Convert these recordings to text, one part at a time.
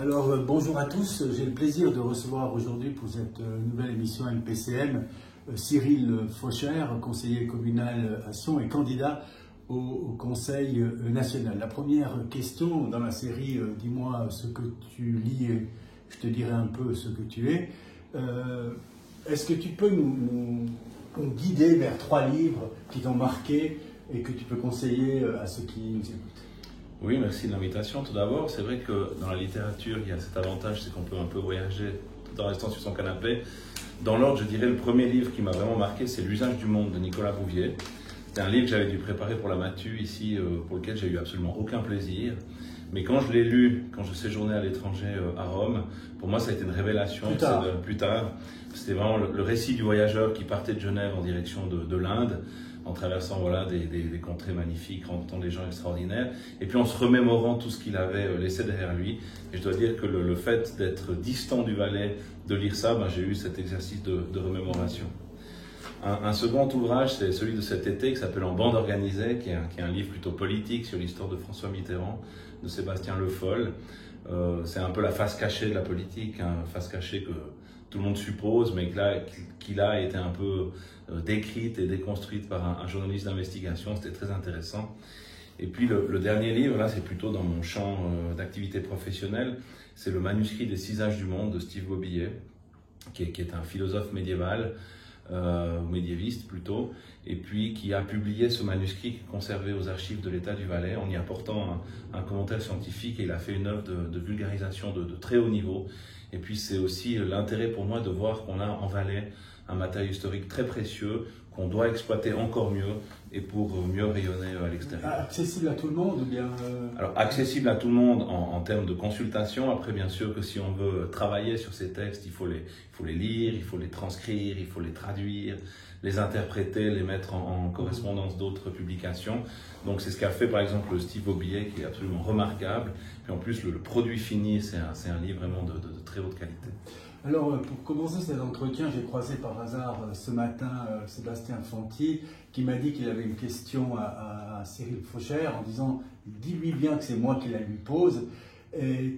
Alors, bonjour à tous. J'ai le plaisir de recevoir aujourd'hui pour cette nouvelle émission MPCM Cyril Faucher, conseiller communal à Sion et candidat au Conseil national. La première question dans la série « Dis-moi ce que tu lis et je te dirai un peu ce que tu es ». Est-ce que tu peux nous guider vers 3 livres qui t'ont marqué et que tu peux conseiller à ceux qui nous écoutent? Oui, merci de l'invitation. Tout d'abord, c'est vrai que dans la littérature, il y a cet avantage, c'est qu'on peut un peu voyager tout en restant sur son canapé. Dans l'ordre, je dirais, le premier livre qui m'a vraiment marqué, c'est L'usage du monde de Nicolas Bouvier. C'est un livre que j'avais dû préparer pour la Matu ici, pour lequel j'ai eu absolument aucun plaisir. Mais quand je l'ai lu, quand je séjournais à l'étranger à Rome, pour moi, ça a été une révélation. Plus tard. C'était vraiment le récit du voyageur qui partait de Genève en direction de l'Inde, en traversant des contrées magnifiques, rencontrant des gens extraordinaires, et puis en se remémorant tout ce qu'il avait laissé derrière lui. Et je dois dire que le fait d'être distant du Valais, de lire ça, j'ai eu cet exercice de remémoration. Un second ouvrage, c'est celui de cet été, qui s'appelle En bande organisée, qui est un livre plutôt politique sur l'histoire de François Mitterrand, de Sébastien Le Foll. C'est un peu la face cachée de la politique, face cachée que tout le monde suppose, mais qui a été un peu décrite et déconstruite par un journaliste d'investigation. C'était très intéressant. Et puis le dernier livre, là, c'est plutôt dans mon champ d'activité professionnelle, c'est le manuscrit des 6 âges du monde de Steve Gaubillet, qui est un philosophe médiéval, médiéviste plutôt, et puis qui a publié ce manuscrit qui est conservé aux archives de l'État du Valais en y apportant un commentaire scientifique, et il a fait une œuvre de vulgarisation de très haut niveau. Et puis c'est aussi l'intérêt pour moi de voir qu'on a en Valais un matériau historique très précieux qu'on doit exploiter encore mieux et pour mieux rayonner à l'extérieur. Accessible à tout le monde ou bien Alors accessible à tout le monde en termes de consultation. Après, bien sûr que si on veut travailler sur ces textes, il faut les lire, il faut les transcrire, il faut les traduire, les interpréter, les mettre en correspondance d'autres publications. Donc c'est ce qu'a fait par exemple Steve Gaubillet, qui est absolument remarquable. Puis en plus le produit fini, c'est un livre vraiment de très haute qualité. Alors, pour commencer cet entretien, j'ai croisé par hasard ce matin Sébastien Fanti, qui m'a dit qu'il avait une question à Cyril Faucher en disant « Dis-lui bien que c'est moi qui la lui pose »,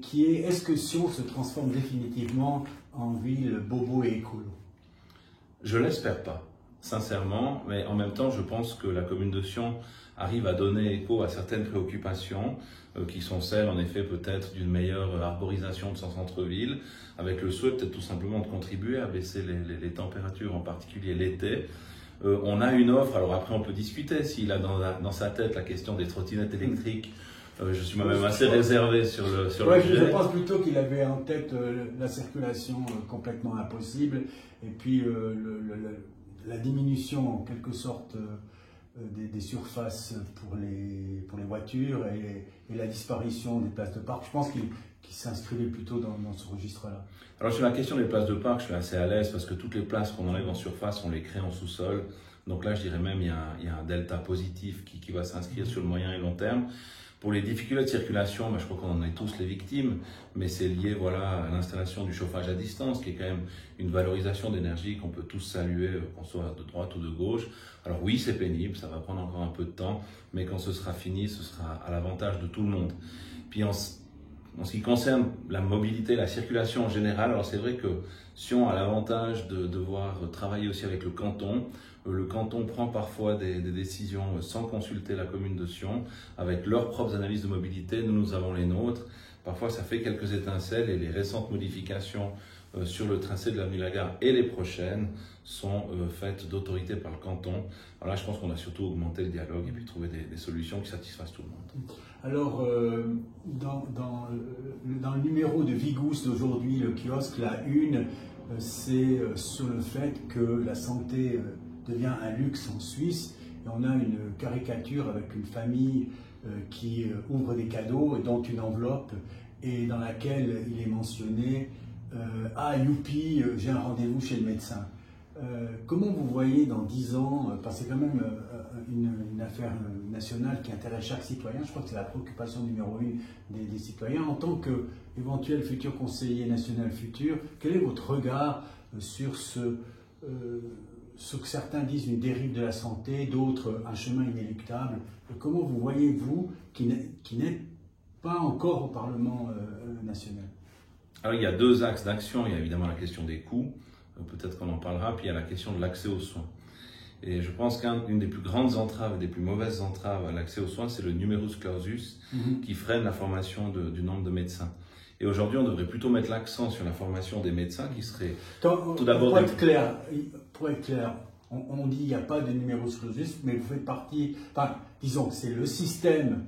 qui est « Est-ce que Sion se transforme définitivement en ville bobo et écolo ?» Je l'espère pas, sincèrement, mais en même temps, je pense que la commune de Sion arrive à donner écho à certaines préoccupations qui sont celles, en effet, peut-être d'une meilleure arborisation de son centre-ville, avec le souhait peut-être tout simplement de contribuer à baisser les températures, en particulier l'été. On a une offre, alors après on peut discuter s'il a dans sa tête la question des trottinettes électriques. Je suis moi-même assez réservé sur le sujet. Je pense plutôt qu'il avait en tête la circulation complètement impossible, et puis la diminution en quelque sorte des surfaces pour les voitures et la disparition des places de parc. Je pense qu'il s'inscrivait plutôt dans ce registre-là. Alors sur la question des places de parc, je suis assez à l'aise parce que toutes les places qu'on enlève en surface, on les crée en sous-sol. Donc là, je dirais même il y a un delta positif qui va s'inscrire sur le moyen et long terme. Pour les difficultés de circulation, je crois qu'on en est tous les victimes, mais c'est lié à l'installation du chauffage à distance, qui est quand même une valorisation d'énergie qu'on peut tous saluer, qu'on soit de droite ou de gauche. Alors oui, c'est pénible, ça va prendre encore un peu de temps, mais quand ce sera fini, ce sera à l'avantage de tout le monde. Puis en ce qui concerne la mobilité, la circulation en général, alors c'est vrai que Sion a l'avantage de devoir travailler aussi avec le canton. Le canton prend parfois des décisions sans consulter la commune de Sion, avec leurs propres analyses de mobilité. Nous avons les nôtres. Parfois, ça fait quelques étincelles, et les récentes modifications sur le tracé de l'avenue Lagare et les prochaines sont faites d'autorité par le canton. Alors là, je pense qu'on a surtout augmenté le dialogue et puis trouvé des solutions qui satisfassent tout le monde. Alors, dans le numéro de Vigous d'aujourd'hui, le kiosque, la une, c'est sur le fait que la santé devient un luxe en Suisse. Et on a une caricature avec une famille qui ouvre des cadeaux, et dont une enveloppe, et dans laquelle il est mentionné « Ah, youpi, j'ai un rendez-vous chez le médecin ». Comment vous voyez dans 10 ans, parce que c'est quand même une affaire nationale qui intéresse chaque citoyen, je crois que c'est la préoccupation numéro 1 des citoyens, en tant qu'éventuel futur conseiller national futur, quel est votre regard sur ce que certains disent une dérive de la santé, d'autres un chemin inéluctable? Comment vous voyez, vous, qui n'êtes pas encore au Parlement national? Alors il y a deux axes d'action, il y a évidemment la question des coûts, peut-être qu'on en parlera, puis il y a la question de l'accès aux soins. Et je pense qu'une des plus grandes entraves, des plus mauvaises entraves à l'accès aux soins, c'est le numerus clausus qui freine la formation du nombre de médecins. Et aujourd'hui, on devrait plutôt mettre l'accent sur la formation des médecins qui serait tout d'abord... Pour être clair, on dit qu'il n'y a pas de numerus clausus, mais vous faites partie, enfin, disons que c'est le système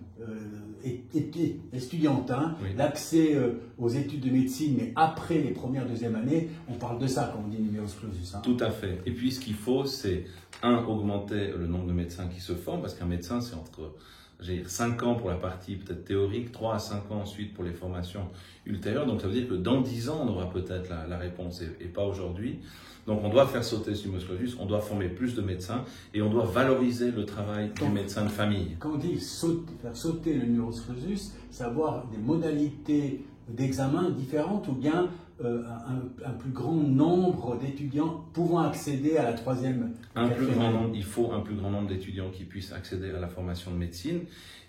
estudiantin, oui, l'accès aux études de médecine, mais après les premières, deuxième années, on parle de ça quand on dit numerus clausus. Tout à fait. Et puis ce qu'il faut, c'est, augmenter le nombre de médecins qui se forment, parce qu'un médecin, c'est entre 5 ans pour la partie peut-être théorique, 3 à 5 ans ensuite pour les formations ultérieures. Donc ça veut dire que dans 10 ans, on aura peut-être la réponse et pas aujourd'hui. Donc on doit faire sauter ce numerus clausus, on doit former plus de médecins et on doit valoriser le travail du médecin de famille. Quand on dit faire sauter le numerus clausus, c'est avoir des modalités d'examen différentes ou bien un plus grand nombre d'étudiants pouvant accéder à la troisième. Il faut un plus grand nombre d'étudiants qui puissent accéder à la formation de médecine.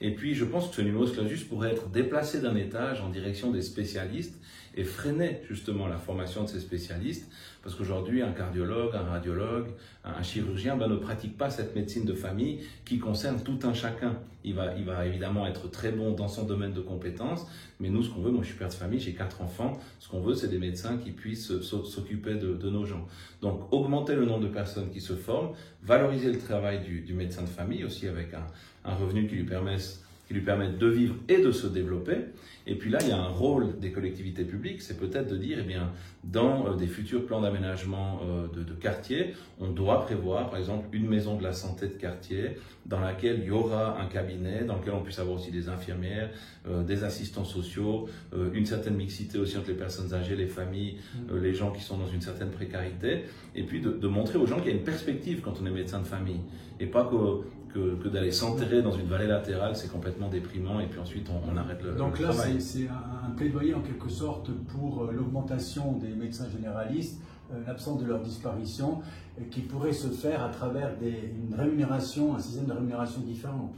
Et puis je pense que ce numerus clausus pourrait être déplacé d'un étage en direction des spécialistes et freiner justement la formation de ces spécialistes. Parce qu'aujourd'hui, un cardiologue, un radiologue, un chirurgien ne pratique pas cette médecine de famille qui concerne tout un chacun. Il va évidemment être très bon dans son domaine de compétences, mais nous, ce qu'on veut, moi je suis père de famille, j'ai 4 enfants, ce qu'on veut, c'est des médecins qui puissent s'occuper de nos gens. Donc, augmenter le nombre de personnes qui se forment, valoriser le travail du médecin de famille aussi avec un revenu qui lui permette de vivre et de se développer. Et puis là, il y a un rôle des collectivités publiques, c'est peut-être de dire, eh bien, dans des futurs plans d'aménagement de quartier, on doit prévoir, par exemple, une maison de la santé de quartier dans laquelle il y aura un cabinet, dans lequel on puisse avoir aussi des infirmières, des assistants sociaux, une certaine mixité aussi entre les personnes âgées, les familles, les gens qui sont dans une certaine précarité, et puis de montrer aux gens qu'il y a une perspective quand on est médecin de famille, et pas que d'aller s'enterrer dans une vallée latérale, c'est complètement déprimant et puis ensuite on arrête le travail. Donc là, c'est un plaidoyer en quelque sorte pour l'augmentation des médecins généralistes, l'absence de leur disparition, qui pourrait se faire à travers une rémunération, un système de rémunération différent.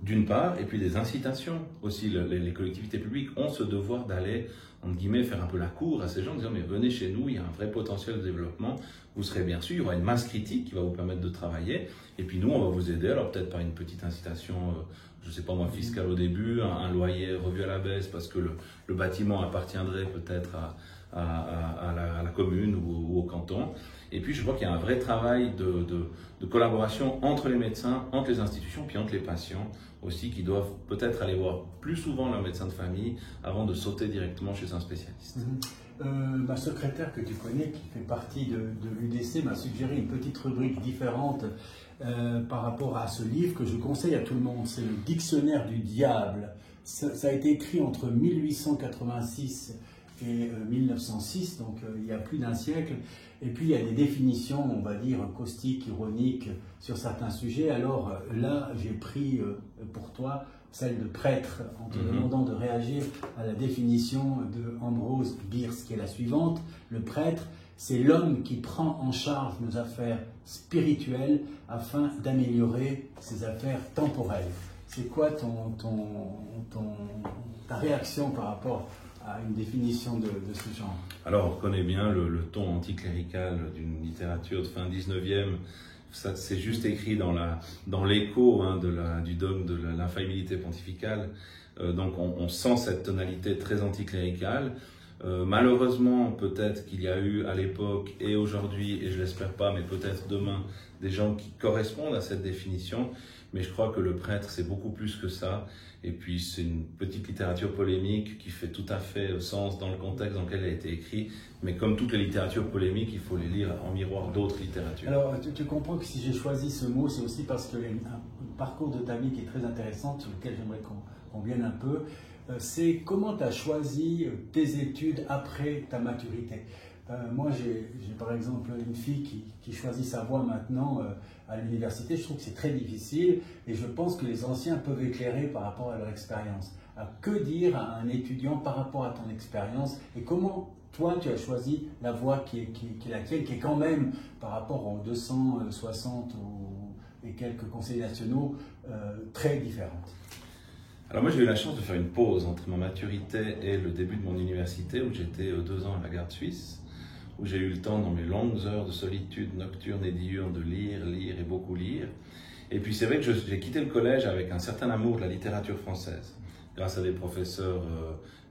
D'une part, et puis des incitations aussi. Les collectivités publiques ont ce devoir d'aller, entre guillemets, faire un peu la cour à ces gens en disant mais venez chez nous, il y a un vrai potentiel de développement, vous serez bien sûr, il y aura une masse critique qui va vous permettre de travailler, et puis nous on va vous aider, alors peut-être par une petite incitation, je ne sais pas moi, fiscale au début, un loyer revu à la baisse parce que le bâtiment appartiendrait peut-être à la commune ou au canton. Et puis je vois qu'il y a un vrai travail de collaboration entre les médecins, entre les institutions, puis entre les patients aussi, qui doivent peut-être aller voir plus souvent leur médecin de famille avant de sauter directement chez un spécialiste. Ma secrétaire que tu connais, qui fait partie de l'UDC, m'a suggéré une petite rubrique différente par rapport à ce livre que je conseille à tout le monde. C'est le Dictionnaire du diable. Ça a été écrit entre 1886 et 1906, donc il y a plus d'un siècle. Et puis il y a des définitions, on va dire, caustiques, ironiques sur certains sujets. Alors là, j'ai pris pour toi celle de prêtre, en te demandant de réagir à la définition de Ambrose Bierce, qui est la suivante. Le prêtre, c'est l'homme qui prend en charge nos affaires spirituelles afin d'améliorer ses affaires temporelles. C'est quoi ta réaction par rapport à une définition de ce genre? Alors, on reconnaît bien le ton anticlérical d'une littérature de fin 19e. C'est juste écrit dans l'écho du dogme de l'infaillibilité pontificale. Donc, on sent cette tonalité très anticléricale. Malheureusement, peut-être qu'il y a eu à l'époque et aujourd'hui, et je l'espère pas, mais peut-être demain, des gens qui correspondent à cette définition. Mais je crois que le prêtre, c'est beaucoup plus que ça. Et puis, c'est une petite littérature polémique qui fait tout à fait sens dans le contexte dans lequel elle a été écrite. Mais comme toutes les littératures polémiques, il faut les lire en miroir d'autres littératures. Alors, tu comprends que si j'ai choisi ce mot, c'est aussi parce qu'il y a un parcours de ta vie qui est très intéressant, sur lequel j'aimerais qu'on vienne un peu. C'est comment tu as choisi tes études après ta maturité. Moi, j'ai par exemple une fille qui choisit sa voie maintenant à l'université. Je trouve que c'est très difficile et je pense que les anciens peuvent éclairer par rapport à leur expérience. Que dire à un étudiant par rapport à ton expérience et comment toi tu as choisi la voie qui est la tienne, qui est quand même par rapport aux 260 et quelques conseillers nationaux très différente? Alors moi j'ai eu la chance de faire une pause entre ma maturité et le début de mon université où j'étais 2 ans à la garde suisse, où j'ai eu le temps dans mes longues heures de solitude nocturne et diurne de lire, lire et beaucoup lire. Et puis c'est vrai que j'ai quitté le collège avec un certain amour de la littérature française, grâce à des professeurs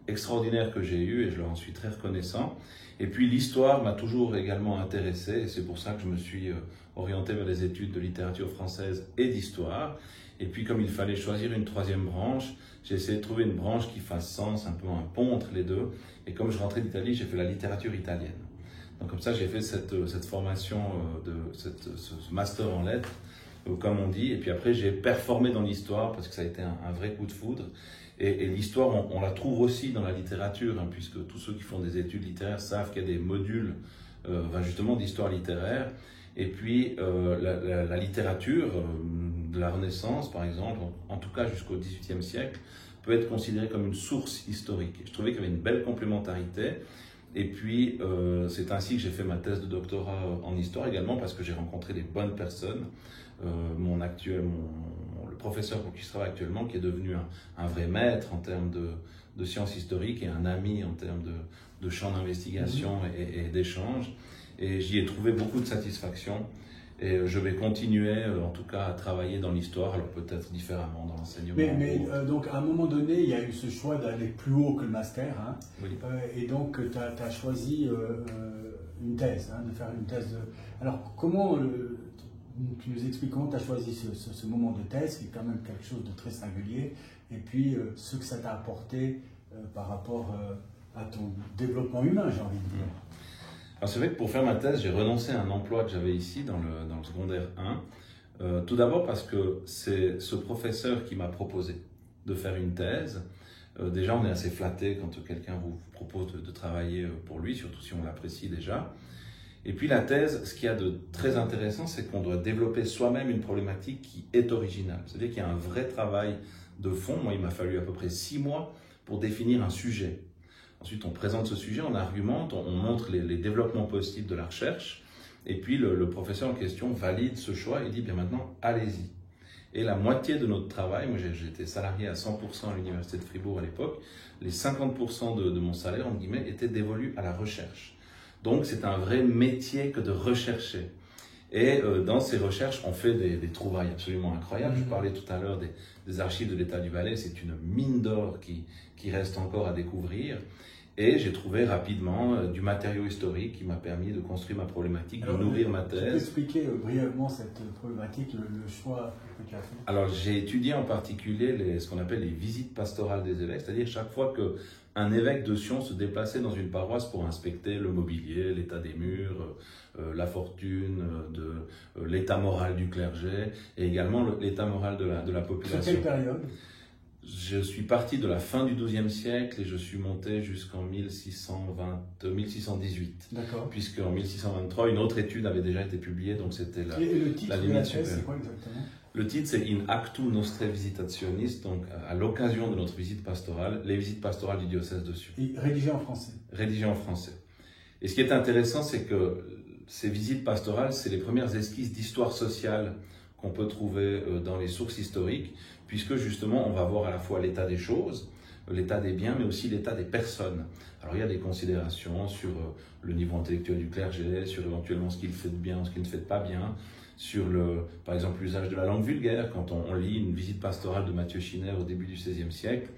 extraordinaires que j'ai eus et je leur en suis très reconnaissant. Et puis l'histoire m'a toujours également intéressé et c'est pour ça que je me suis orienté vers les études de littérature française et d'histoire. Et puis comme il fallait choisir une troisième branche, j'ai essayé de trouver une branche qui fasse sens, un peu un pont entre les deux. Et comme je rentrais d'Italie, j'ai fait la littérature italienne. Donc comme ça, j'ai fait cette formation, ce master en lettres, comme on dit. Et puis après, j'ai performé dans l'histoire parce que ça a été un vrai coup de foudre. Et l'histoire, on la trouve aussi dans la littérature, hein, puisque tous ceux qui font des études littéraires savent qu'il y a des modules justement d'histoire littéraire. Et puis la littérature de la Renaissance, par exemple, en tout cas jusqu'au XVIIIe siècle, peut être considérée comme une source historique. Je trouvais qu'il y avait une belle complémentarité. Et puis, c'est ainsi que j'ai fait ma thèse de doctorat en histoire également, parce que j'ai rencontré des bonnes personnes. Le professeur pour qui je travaille actuellement, qui est devenu un vrai maître en termes de sciences historiques et un ami en termes de champ d'investigation et d'échange. Et j'y ai trouvé beaucoup de satisfaction. Et je vais continuer, en tout cas, à travailler dans l'histoire, alors peut-être différemment dans l'enseignement. Donc, à un moment donné, il y a eu ce choix d'aller plus haut que le master. Hein, oui. Et donc, tu as choisi une thèse, hein, de faire une thèse. Alors, comment, tu nous expliques comment tu as choisi ce moment de thèse, qui est quand même quelque chose de très singulier, et puis ce que ça t'a apporté par rapport à ton développement humain, j'ai envie de dire. Alors c'est vrai que pour faire ma thèse, j'ai renoncé à un emploi que j'avais ici dans le secondaire 1. Tout d'abord parce que c'est ce professeur qui m'a proposé de faire une thèse. Déjà, on est assez flatté quand quelqu'un vous propose de travailler pour lui, surtout si on l'apprécie déjà. Et puis la thèse, ce qu'il y a de très intéressant, c'est qu'on doit développer soi-même une problématique qui est originale. C'est-à-dire qu'il y a un vrai travail de fond. Moi, il m'a fallu à peu près 6 mois pour définir un sujet. Ensuite, on présente ce sujet, on argumente, on montre les développements possibles de la recherche. Et puis, le professeur en question valide ce choix et dit, bien maintenant, allez-y. Et la moitié de notre travail, moi j'étais salarié à 100% à l'université de Fribourg à l'époque, les 50% de mon salaire, entre guillemets, étaient dévolus à la recherche. Donc, c'est un vrai métier que de rechercher. Et dans ces recherches, on fait des trouvailles absolument incroyables. Je parlais tout à l'heure des archives de l'État du Valais, c'est une mine d'or qui reste encore à découvrir. Et j'ai trouvé rapidement du matériau historique qui m'a permis de construire ma problématique, de nourrir ma thèse. Tu peux expliquer brièvement cette problématique, le choix que tu as fait? Alors j'ai étudié en particulier ce qu'on appelle les visites pastorales des évêques, c'est-à-dire chaque fois qu'un évêque de Sion se déplaçait dans une paroisse pour inspecter le mobilier, l'état des murs, la fortune, l'état moral du clergé et également l'état moral de la population. Sur quelle période? Je suis parti de la fin du XIIe siècle et je suis monté jusqu'en 1618. D'accord. Puisqu'en 1623, une autre étude avait déjà été publiée, donc c'était la limite supérieure. Et le titre de la thèse, c'est quoi exactement? Le titre, c'est In Actu Nostre Visitationis, donc à l'occasion de notre visite pastorale, les visites pastorales du diocèse de Sion. Et rédigé en français. Rédigé en français. Et ce qui est intéressant, c'est que ces visites pastorales, c'est les premières esquisses d'histoire sociale qu'on peut trouver dans les sources historiques, puisque justement, on va voir à la fois l'état des choses, l'état des biens, mais aussi l'état des personnes. Alors il y a des considérations sur le niveau intellectuel du clergé, sur éventuellement ce qu'il fait de bien, ce qu'il ne fait pas bien, sur par exemple l'usage de la langue vulgaire, quand on lit une visite pastorale de Mathieu Schinner au début du XVIe siècle,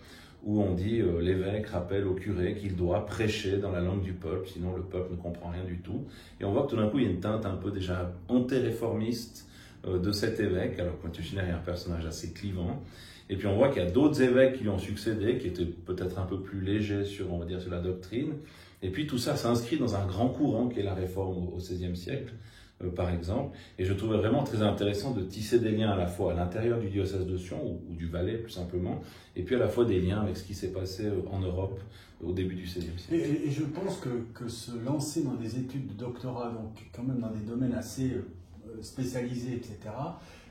où on dit l'évêque rappelle au curé qu'il doit prêcher dans la langue du peuple, sinon le peuple ne comprend rien du tout. Et on voit que tout d'un coup il y a une teinte un peu déjà antéréformiste de cet évêque, alors que Mathieu Schinner est un personnage assez clivant. Et puis on voit qu'il y a d'autres évêques qui lui ont succédé, qui étaient peut-être un peu plus légers sur la doctrine. Et puis tout ça s'inscrit dans un grand courant qui est la réforme au XVIe siècle, par exemple. Et je trouvais vraiment très intéressant de tisser des liens à la fois à l'intérieur du diocèse de Sion, ou du Valais plus simplement, et puis à la fois des liens avec ce qui s'est passé en Europe au début du XVIe siècle. Et je pense que se lancer dans des études de doctorat, donc quand même dans des domaines assez spécialisés, etc.,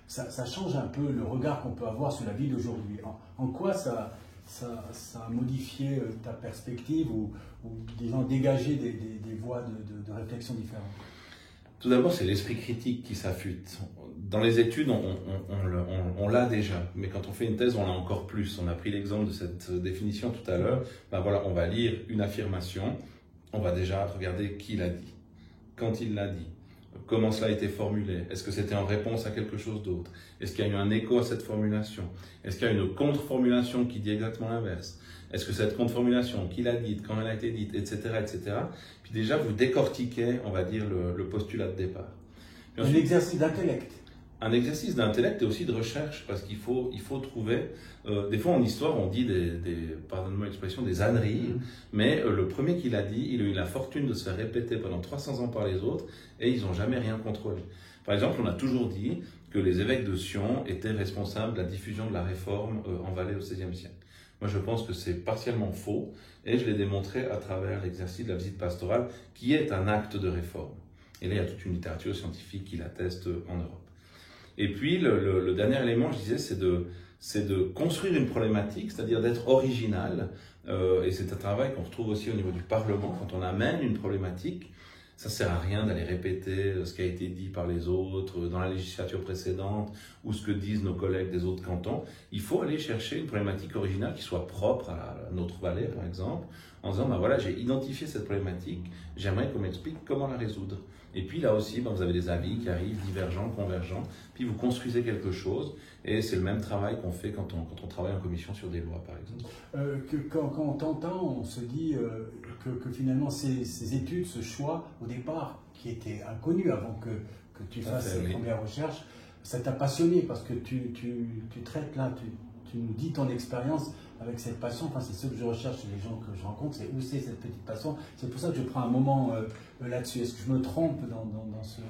ça change un peu le regard qu'on peut avoir sur la vie d'aujourd'hui. En quoi ça a modifié ta perspective ou disons, dégagé des voies de réflexion différentes? Tout d'abord, c'est l'esprit critique qui s'affûte. Dans les études, on l'a déjà, mais quand on fait une thèse, on l'a encore plus. On a pris l'exemple de cette définition tout à l'heure. Ben voilà, on va lire une affirmation, on va déjà regarder qui l'a dit, quand il l'a dit, comment cela a été formulé, est-ce que c'était en réponse à quelque chose d'autre, est-ce qu'il y a eu un écho à cette formulation, est-ce qu'il y a une contre-formulation qui dit exactement l'inverse, est-ce que cette contre-formulation, qui l'a dite, quand elle a été dite, etc., etc. Puis déjà, vous décortiquez, on va dire, le postulat de départ. Un exercice d'intellect. Un exercice d'intellect et aussi de recherche, parce qu'il faut trouver, des fois en histoire on dit pardonnez-moi l'expression, des âneries, mais le premier qui l'a dit, il a eu la fortune de se faire répéter pendant 300 ans par les autres et ils n'ont jamais rien contrôlé. Par exemple, on a toujours dit que les évêques de Sion étaient responsables de la diffusion de la réforme en Valais au XVIe siècle. Moi je pense que c'est partiellement faux et je l'ai démontré à travers l'exercice de la visite pastorale qui est un acte de réforme. Et là il y a toute une littérature scientifique qui l'atteste en Europe. Et puis, le dernier élément, je disais, c'est de construire une problématique, c'est-à-dire d'être original. Et c'est un travail qu'on retrouve aussi au niveau du Parlement. Quand on amène une problématique, ça ne sert à rien d'aller répéter ce qui a été dit par les autres dans la législature précédente ou ce que disent nos collègues des autres cantons. Il faut aller chercher une problématique originale qui soit propre à notre vallée, par exemple, en disant, ben voilà, j'ai identifié cette problématique, j'aimerais qu'on m'explique comment la résoudre. Et puis là aussi, ben, vous avez des avis qui arrivent, divergents, convergents, puis vous construisez quelque chose, et c'est le même travail qu'on fait quand on travaille en commission sur des lois, par exemple. Quand on t'entend, on se dit que finalement ces études, ce choix, au départ, qui était inconnu avant que tu fasses ces premières recherches, ça t'a passionné, parce que tu traites là, tu nous dis ton expérience avec cette passion. Enfin, c'est ce que je recherche chez les gens que je rencontre, c'est où c'est cette petite passion. C'est pour ça que je prends un moment là-dessus. Est-ce que je me trompe dans ce...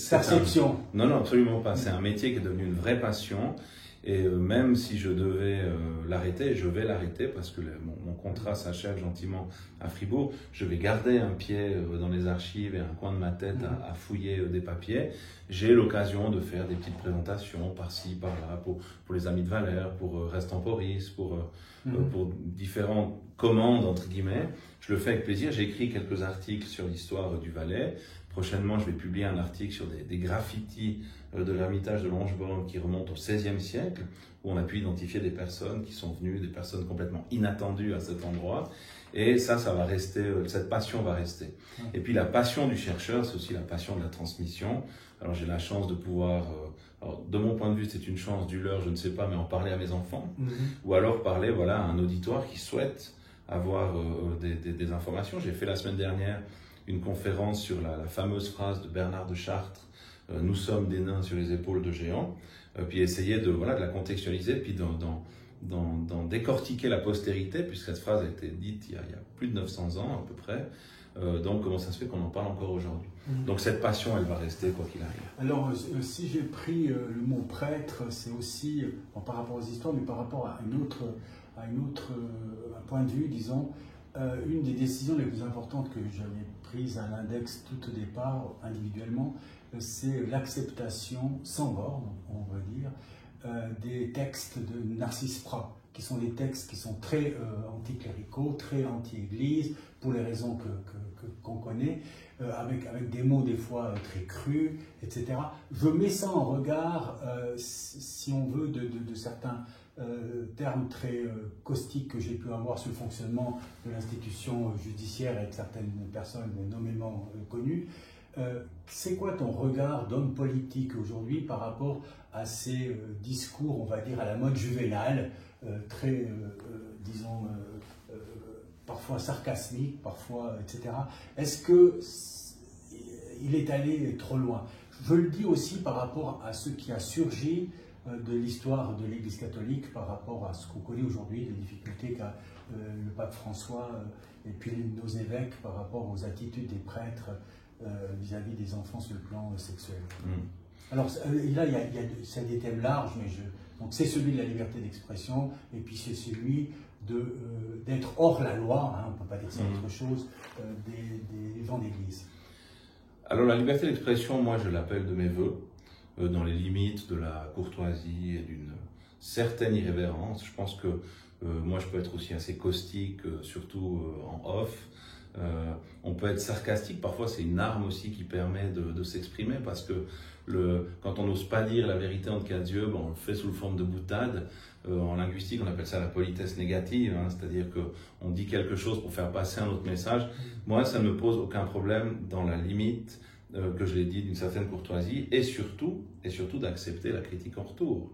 perception? Non, absolument pas. C'est un métier qui est devenu une vraie passion. Et même si je devais l'arrêter, je vais l'arrêter parce que mon contrat s'achève gentiment à Fribourg. Je vais garder un pied dans les archives et un coin de ma tête à fouiller des papiers. J'ai l'occasion de faire des petites présentations par-ci, par-là, pour les Amis de Valère, pour Restemporis, pour différentes commandes, entre guillemets. Je le fais avec plaisir. J'ai écrit quelques articles sur l'histoire du Valais. Prochainement, je vais publier un article sur des graffitis de l'ermitage de Longeborn qui remontent au XVIe siècle, où on a pu identifier des personnes qui sont venues, des personnes complètement inattendues à cet endroit. Et ça va rester, cette passion va rester. Et puis la passion du chercheur, c'est aussi la passion de la transmission. Alors j'ai la chance de pouvoir, alors, de mon point de vue, c'est une chance, du leur, je ne sais pas, mais en parler à mes enfants. Ou alors parler à un auditoire qui souhaite avoir des informations. J'ai fait la semaine dernière une conférence sur la fameuse phrase de Bernard de Chartres, « Nous sommes des nains sur les épaules de géants », puis essayer de la contextualiser, puis d'en décortiquer la postérité, puisque cette phrase a été dite il y a plus de 900 ans à peu près. Donc comment ça se fait qu'on en parle encore aujourd'hui? Donc cette passion, elle va rester quoi qu'il arrive. Alors si j'ai pris le mot prêtre, c'est aussi, par rapport aux histoires, mais par rapport à un point de vue, disons, une des décisions les plus importantes que j'avais prises à l'index tout au départ, individuellement, c'est l'acceptation sans borne, on va dire, des textes de Narcisse Prat, qui sont des textes qui sont très anticléricaux, très anti-église, pour les raisons qu'on connaît, avec des mots des fois très crus, etc. Je mets ça en regard, si on veut, de certains termes très caustiques que j'ai pu avoir sur le fonctionnement de l'institution judiciaire avec certaines personnes nommément connues. C'est quoi ton regard d'homme politique aujourd'hui par rapport à ces discours, on va dire, à la mode juvénale, très, disons, parfois sarcasmiques, parfois, etc. Est-ce qu'il est allé trop loin? Je le dis aussi par rapport à ce qui a surgi de l'histoire de l'Église catholique, par rapport à ce qu'on connaît aujourd'hui, les difficultés qu'a le pape François et puis nos évêques par rapport aux attitudes des prêtres vis-à-vis des enfants sur le plan sexuel. Alors là, c'est des thèmes larges, mais donc c'est celui de la liberté d'expression, et puis c'est celui d'être hors la loi, hein, on ne peut pas dire ça autre chose, des gens d'église. Alors la liberté d'expression, moi je l'appelle de mes voeux, dans les limites de la courtoisie et d'une certaine irrévérence. Je pense que moi je peux être aussi assez caustique, surtout en off. On peut être sarcastique, parfois c'est une arme aussi qui permet de s'exprimer, parce que quand on n'ose pas dire la vérité en cas de Dieu, on le fait sous forme de boutade. En linguistique, on appelle ça la politesse négative, hein, c'est-à-dire qu'on dit quelque chose pour faire passer un autre message. Moi, ça ne me pose aucun problème, dans la limite que je l'ai dit, d'une certaine courtoisie, et surtout d'accepter la critique en retour.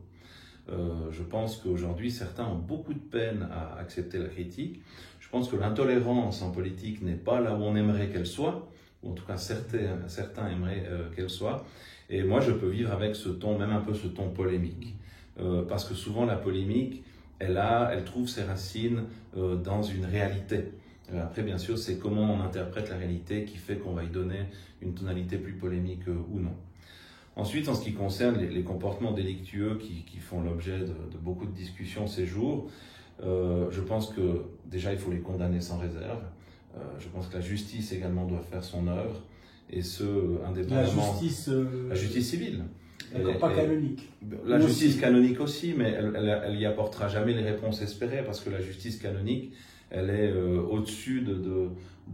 Je pense qu'aujourd'hui, certains ont beaucoup de peine à accepter la critique. Je pense que l'intolérance en politique n'est pas là où on aimerait qu'elle soit, ou en tout cas certains aimeraient qu'elle soit. Et moi, je peux vivre avec ce ton, même un peu ce ton polémique. Parce que souvent, la polémique, elle trouve ses racines dans une réalité. Après, bien sûr, c'est comment on interprète la réalité qui fait qu'on va y donner une tonalité plus polémique ou non. Ensuite, en ce qui concerne les comportements délictueux qui font l'objet de beaucoup de discussions ces jours, je pense que déjà il faut les condamner sans réserve. Je pense que la justice également doit faire son œuvre, et ce, indépendamment. La justice civile. D'accord, pas canonique. La justice canonique aussi, mais elle y apportera jamais les réponses espérées, parce que la justice canonique, elle est au-dessus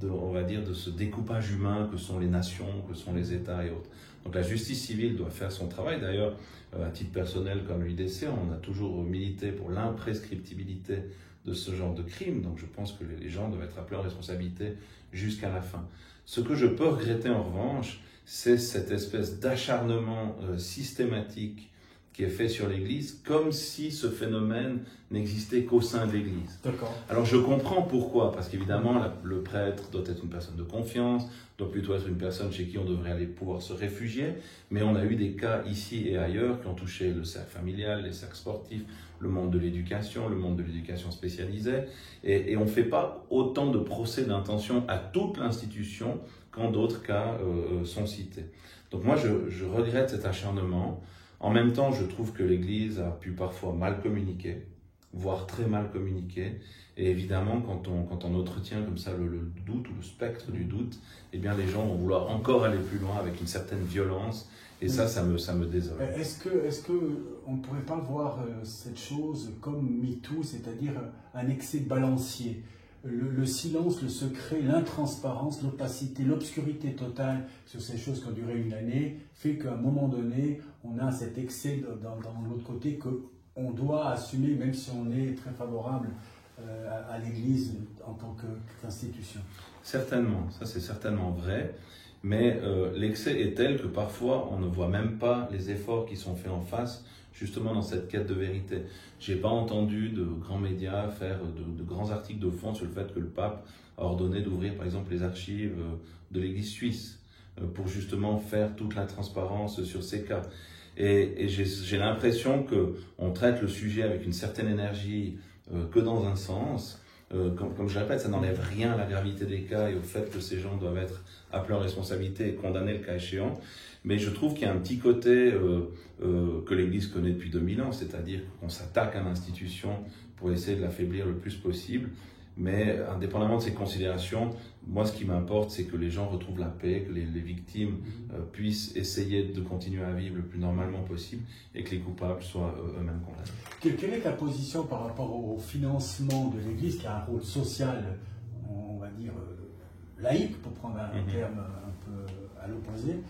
on va dire, de ce découpage humain que sont les nations, que sont les États et autres. Donc la justice civile doit faire son travail. D'ailleurs, à titre personnel, comme l'UDC, on a toujours milité pour l'imprescriptibilité de ce genre de crime. Donc je pense que les gens doivent être appelés en responsabilité jusqu'à la fin. Ce que je peux regretter en revanche, c'est cette espèce d'acharnement systématique qui est fait sur l'Église, comme si ce phénomène n'existait qu'au sein de l'Église. D'accord. Alors je comprends pourquoi, parce qu'évidemment le prêtre doit être une personne de confiance, doit plutôt être une personne chez qui on devrait aller pouvoir se réfugier, mais on a eu des cas ici et ailleurs qui ont touché le cercle familial, les cercles sportifs, le monde de l'éducation spécialisée, et on ne fait pas autant de procès d'intention à toute l'institution quand d'autres cas sont cités. Donc moi je regrette cet acharnement. En même temps, je trouve que l'Église a pu parfois mal communiquer, voire très mal communiquer. Et évidemment, quand on entretient comme ça le doute ou le spectre du doute, eh bien les gens vont vouloir encore aller plus loin avec une certaine violence. Et ça me désole. Est-ce que on ne pourrait pas voir cette chose comme MeToo, c'est-à-dire un excès de balancier? Le silence, le secret, l'intransparence, l'opacité, l'obscurité totale sur ces choses qui ont duré une année fait qu'à un moment donné, on a cet excès dans l'autre côté qu'on doit assumer, même si on est très favorable à l'Église en tant qu'institution. Certainement, ça c'est certainement vrai, mais l'excès est tel que parfois on ne voit même pas les efforts qui sont faits en face, justement dans cette quête de vérité. Je n'ai pas entendu de grands médias faire de grands articles de fond sur le fait que le pape a ordonné d'ouvrir par exemple les archives de l'Église suisse pour justement faire toute la transparence sur ces cas. Et j'ai l'impression qu'on traite le sujet avec une certaine énergie que dans un sens. Comme je répète, ça n'enlève rien à la gravité des cas et au fait que ces gens doivent être appelés en responsabilité et condamnés le cas échéant. Mais je trouve qu'il y a un petit côté que l'Église connaît depuis 2000 ans, c'est-à-dire qu'on s'attaque à l'institution pour essayer de l'affaiblir le plus possible. Mais indépendamment de ces considérations, moi ce qui m'importe, c'est que les gens retrouvent la paix, que les victimes puissent essayer de continuer à vivre le plus normalement possible et que les coupables soient eux-mêmes condamnés. Quelle est ta position par rapport au financement de l'Église, qui a un rôle social, on va dire laïque, pour prendre un terme un peu à l'opposé?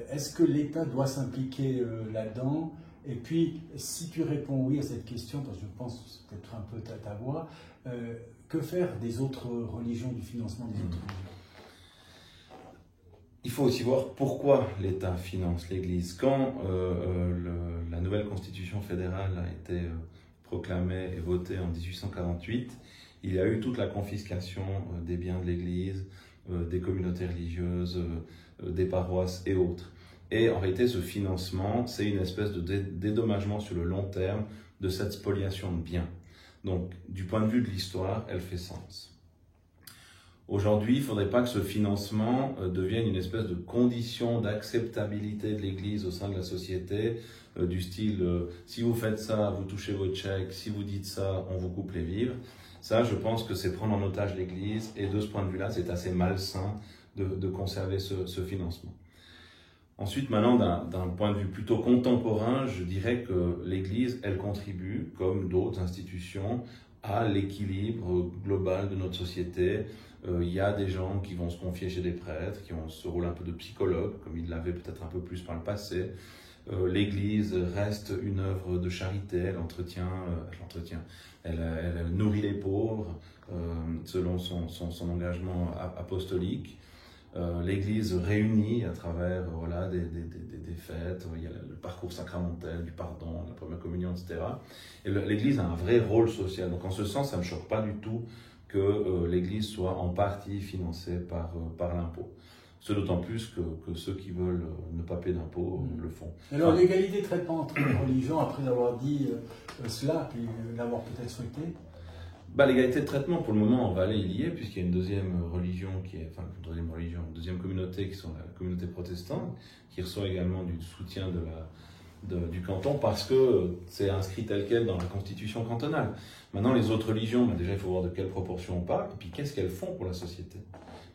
Est-ce que l'État doit s'impliquer là-dedans? Et puis, si tu réponds oui à cette question, parce que je pense que c'est peut-être un peu ta voix, que faire des autres religions, du financement des autres religions? Il faut aussi voir pourquoi l'État finance l'Église. Quand la nouvelle constitution fédérale a été proclamée et votée en 1848, il y a eu toute la confiscation des biens de l'Église, des communautés religieuses, des paroisses et autres. Et en réalité, ce financement, c'est une espèce de dédommagement sur le long terme de cette spoliation de biens. Donc, du point de vue de l'histoire, elle fait sens. Aujourd'hui, il ne faudrait pas que ce financement devienne une espèce de condition d'acceptabilité de l'Église au sein de la société, du style si vous faites ça, vous touchez votre chèque, si vous dites ça, on vous coupe les vivres. Ça, je pense que c'est prendre en otage l'Église, et de ce point de vue-là, c'est assez malsain de conserver ce financement. Ensuite, maintenant, d'un point de vue plutôt contemporain, je dirais que l'Église, elle contribue, comme d'autres institutions, à l'équilibre global de notre société. Il y a des gens qui vont se confier chez des prêtres, qui ont ce rôle un peu de psychologue, comme ils l'avaient peut-être un peu plus par le passé. L'Église reste une œuvre de charité, elle nourrit les pauvres selon son engagement apostolique. L'Église réunit à travers des fêtes, il y a le parcours sacramentel, du pardon, la première communion, etc. Et l'Église a un vrai rôle social. Donc en ce sens, ça ne me choque pas du tout que l'Église soit en partie financée par l'impôt. C'est d'autant plus que ceux qui veulent ne pas payer d'impôts le font. Alors l'égalité de traitement entre les religions, après avoir dit cela, puis l'avoir peut-être souhaité? L'égalité de traitement, pour le moment, en Valais, il y est, puisqu'il y a une deuxième religion, une deuxième communauté, qui sont la communauté protestante, qui reçoit également du soutien du canton, parce que c'est inscrit tel quel dans la constitution cantonale. Maintenant, les autres religions, déjà, il faut voir de quelle proportion on parle, et puis qu'est-ce qu'elles font pour la société.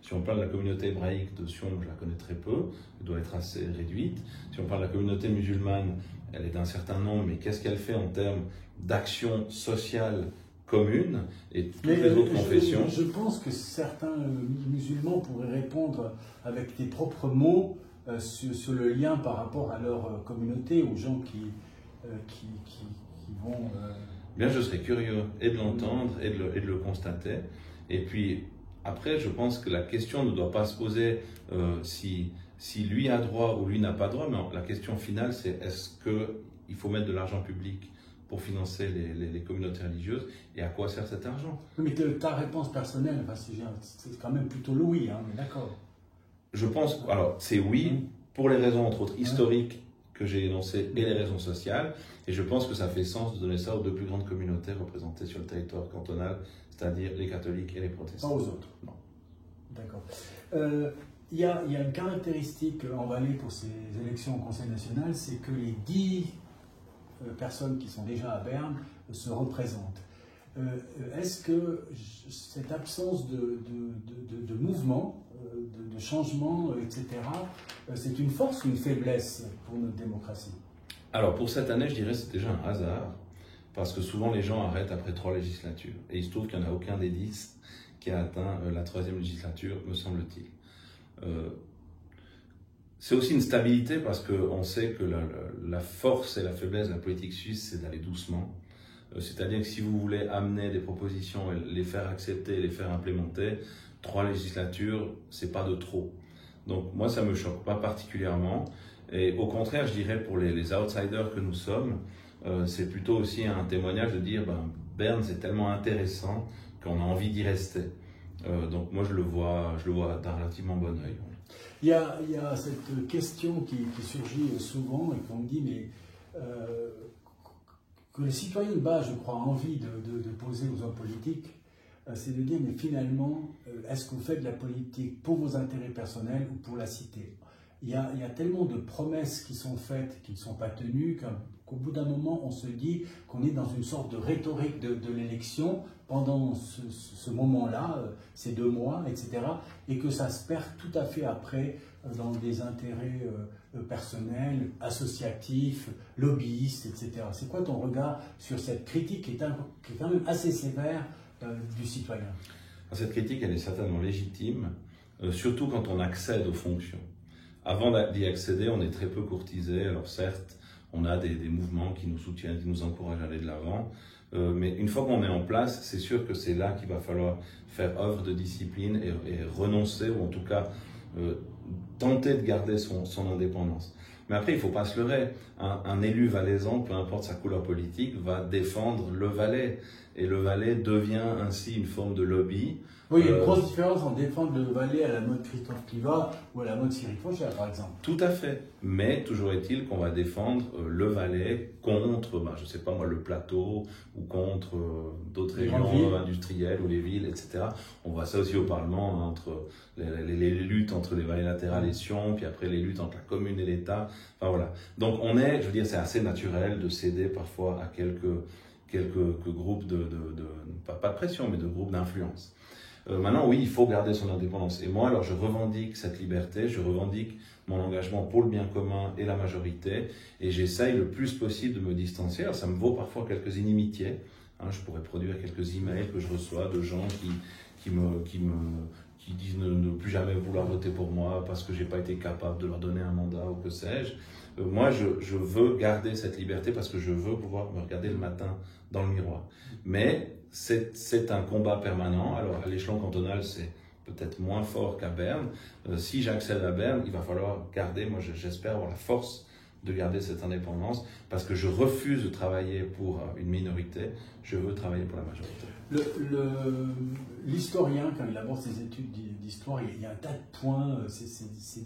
Si on parle de la communauté hébraïque de Sion, je la connais très peu, elle doit être assez réduite. Si on parle de la communauté musulmane, elle est d'un certain nombre, mais qu'est-ce qu'elle fait en termes d'action sociale commune et toutes les autres confessions? Je pense que certains musulmans pourraient répondre avec tes propres mots sur le lien par rapport à leur communauté, aux gens qui vont... Bien, je serais curieux et de l'entendre et de le constater. Et puis, après, je pense que la question ne doit pas se poser si lui a droit ou lui n'a pas droit, mais la question finale, c'est est-ce qu'il faut mettre de l'argent public pour financer les communautés religieuses, et à quoi sert cet argent? Mais ta réponse personnelle, c'est quand même plutôt le oui, hein, mais d'accord. Je pense, alors c'est oui, pour les raisons entre autres historiques que j'ai énoncées et les raisons sociales, et je pense que ça fait sens de donner ça aux deux plus grandes communautés représentées sur le territoire cantonal, c'est-à-dire les catholiques et les protestants. Pas aux autres? Non. D'accord. Il y a une caractéristique en Valais pour ces élections au Conseil national, c'est que les 10 personnes qui sont déjà à Berne se représentent. Est-ce que cette absence de mouvement, de changement, etc., c'est une force ou une faiblesse pour notre démocratie? Alors pour cette année, je dirais que c'est déjà un hasard, parce que souvent les gens arrêtent après 3 législatures. Et il se trouve qu'il n'y en a aucun des 10 qui a atteint la 3e législature, me semble-t-il. C'est aussi une stabilité parce qu'on sait que la force et la faiblesse de la politique suisse, c'est d'aller doucement. C'est-à-dire que si vous voulez amener des propositions et les faire accepter et les faire implémenter, 3 législatures, c'est pas de trop. Donc moi, ça me choque pas particulièrement. Et au contraire, je dirais pour les outsiders que nous sommes, c'est plutôt aussi un témoignage de dire Berne, c'est tellement intéressant qu'on a envie d'y rester. Donc moi, je le vois d'un relativement bon œil. Il y a cette question qui surgit souvent et qu'on me dit, mais que le citoyen de base, je crois, a envie de poser aux hommes politiques, c'est de dire, mais finalement, est-ce que vous faites de la politique pour vos intérêts personnels ou pour la cité? Il y a tellement de promesses qui sont faites, qui ne sont pas tenues, qu'au bout d'un moment, on se dit qu'on est dans une sorte de rhétorique de l'élection pendant ce moment-là, ces 2 mois, etc., et que ça se perd tout à fait après dans des intérêts personnels, associatifs, lobbyistes, etc. C'est quoi ton regard sur cette critique qui est quand même assez sévère du citoyen? Cette critique, elle est certainement légitime, surtout quand on accède aux fonctions. Avant d'y accéder, on est très peu courtisé. Alors certes, on a des mouvements qui nous soutiennent, qui nous encouragent à aller de l'avant. Mais une fois qu'on est en place, c'est sûr que c'est là qu'il va falloir faire œuvre de discipline et renoncer, ou en tout cas tenter de garder son indépendance. Mais après, il ne faut pas se leurrer. Un élu valaisan, peu importe sa couleur politique, va défendre le Valais. Et le Valais devient ainsi une forme de lobby. Oui, il y a une grosse différence en défendre le Valais à la mode Christophe Clivat ou à la mode Cyril Fauchère, par exemple. Tout à fait. Mais toujours est-il qu'on va défendre le Valais contre, je ne sais pas moi, le plateau ou contre d'autres régions industrielles ou les villes, etc. On voit ça aussi au Parlement, entre les luttes entre les vallées latérales et Sion, puis après les luttes entre la commune et l'État. Enfin voilà. Donc on est, je veux dire, c'est assez naturel de céder parfois à quelques groupes pas de pression, mais de groupes d'influence. Maintenant, oui, il faut garder son indépendance. Et moi, alors, je revendique cette liberté, je revendique mon engagement pour le bien commun et la majorité, et j'essaye le plus possible de me distancer. Alors, ça me vaut parfois quelques inimitiés Hein, je pourrais produire quelques emails que je reçois de gens qui disent ne plus jamais vouloir voter pour moi parce que j'ai pas été capable de leur donner un mandat ou que sais-je. Moi, je veux garder cette liberté parce que je veux pouvoir me regarder le matin dans le miroir. Mais c'est un combat permanent. Alors, à l'échelon cantonal, c'est peut-être moins fort qu'à Berne. Si j'accède à Berne, il va falloir garder, moi j'espère avoir la force de garder cette indépendance parce que je refuse de travailler pour une minorité, je veux travailler pour la majorité. L'historien, quand il aborde ses études d'histoire, il y a un tas de points, c'est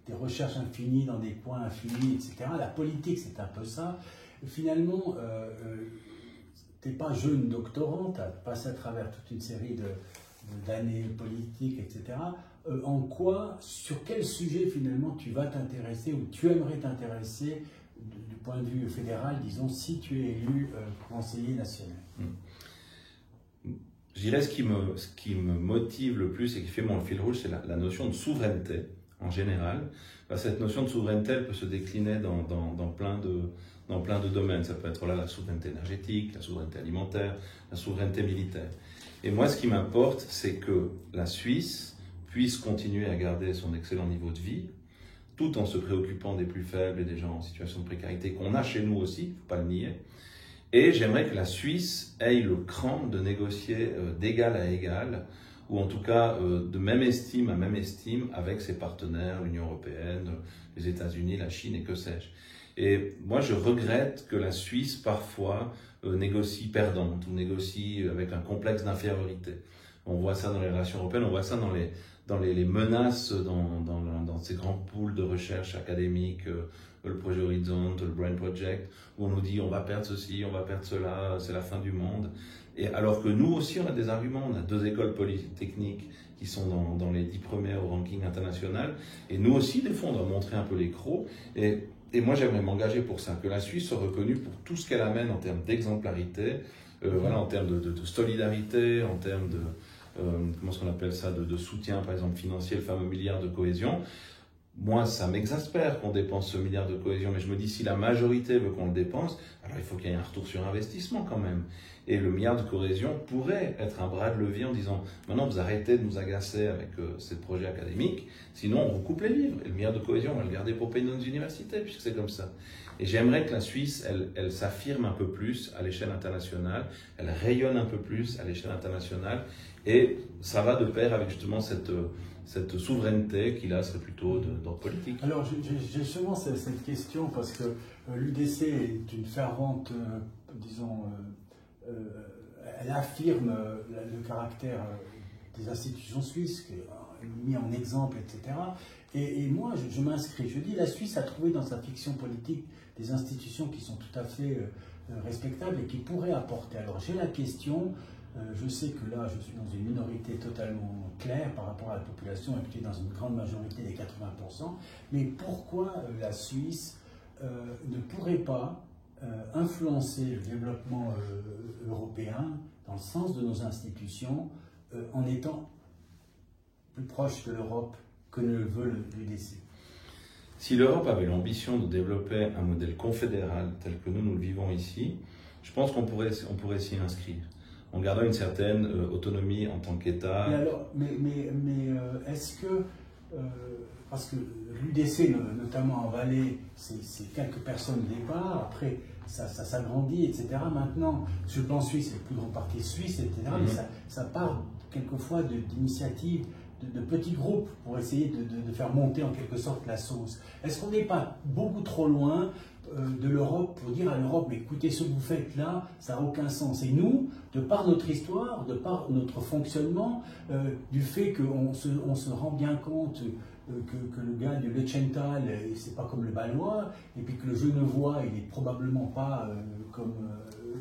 des recherches infinies dans des points infinis, etc. La politique, c'est un peu ça. Finalement, tu n'es pas jeune doctorant, tu as passé à travers toute une série d'années politiques, etc. En quoi, sur quel sujet finalement tu vas t'intéresser ou tu aimerais t'intéresser du point de vue fédéral, disons, si tu es élu conseiller national? Je dirais ce qui me motive le plus et qui fait mon fil rouge, c'est la notion de souveraineté en général. Cette notion de souveraineté, elle peut se décliner dans plein de domaines. Ça peut être là la souveraineté énergétique, la souveraineté alimentaire, la souveraineté militaire. Et moi, ce qui m'importe, c'est que la Suisse puisse continuer à garder son excellent niveau de vie, tout en se préoccupant des plus faibles et des gens en situation de précarité qu'on a chez nous aussi, il ne faut pas le nier. Et j'aimerais que la Suisse ait le cran de négocier d'égal à égal, ou en tout cas de même estime à même estime avec ses partenaires, l'Union européenne, les États-Unis, la Chine et que sais-je. Et moi, je regrette que la Suisse, parfois, négocie perdante ou négocie avec un complexe d'infériorité. On voit ça dans les relations européennes, on voit ça dans les menaces dans ces grands pools de recherche académique, le projet Horizon, le Brain Project, où on nous dit on va perdre ceci, on va perdre cela, c'est la fin du monde. Et alors que nous aussi, on a des arguments, on a 2 écoles polytechniques qui sont dans les 10 premières au ranking international, et nous aussi, des fois, on doit montrer un peu les crocs. Et moi, j'aimerais m'engager pour ça, que la Suisse soit reconnue pour tout ce qu'elle amène en termes d'exemplarité, voilà, en termes de solidarité, en termes de comment est-ce qu'on appelle ça, de soutien, par exemple, financier, le fameux milliard de cohésion. Moi, ça m'exaspère qu'on dépense ce milliard de cohésion, mais je me dis, si la majorité veut qu'on le dépense, alors il faut qu'il y ait un retour sur investissement quand même. Et le milliard de cohésion pourrait être un bras de levier en disant, maintenant vous arrêtez de nous agacer avec ces projets académiques, sinon on vous coupe les livres. Et le milliard de cohésion, on va le garder pour payer nos universités, puisque c'est comme ça. Et j'aimerais que la Suisse, elle s'affirme un peu plus à l'échelle internationale, elle rayonne un peu plus à l'échelle internationale, et ça va de pair avec justement cette souveraineté qui là serait plutôt d'ordre politique. Alors j'ai justement cette question parce que l'UDC est une fervente, disons, elle affirme le caractère des institutions suisses, mis en exemple, etc. Et moi, je m'inscris. Je dis, la Suisse a trouvé dans sa fiction politique des institutions qui sont tout à fait respectables et qui pourraient apporter. Alors j'ai la question, je sais que là, je suis dans une minorité totalement claire par rapport à la population, et qui est dans une grande majorité des 80%, mais pourquoi la Suisse ne pourrait pas influencer le développement européen dans le sens de nos institutions en étant plus proche de l'Europe que ne le veut l'UDC? Si l'Europe avait l'ambition de développer un modèle confédéral tel que nous le vivons ici, je pense qu'on pourrait s'y inscrire, en gardant une certaine autonomie en tant qu'État. Mais est-ce que, parce que l'UDC, notamment en Valais, c'est quelques personnes au départ, après ça s'agrandit, etc. Maintenant, sur le plan suisse, c'est le plus grand parti suisse, etc. Mais ça part quelquefois d'initiatives de petits groupes pour essayer de faire monter en quelque sorte la sauce. Est-ce qu'on n'est pas beaucoup trop loin de l'Europe pour dire à l'Europe, mais écoutez, ce que vous faites là, ça n'a aucun sens. Et nous, de par notre histoire, de par notre fonctionnement, du fait qu'on se rend bien compte que le gars du Lechental, c'est pas comme le Ballois, et puis que le Genevois, il est probablement pas comme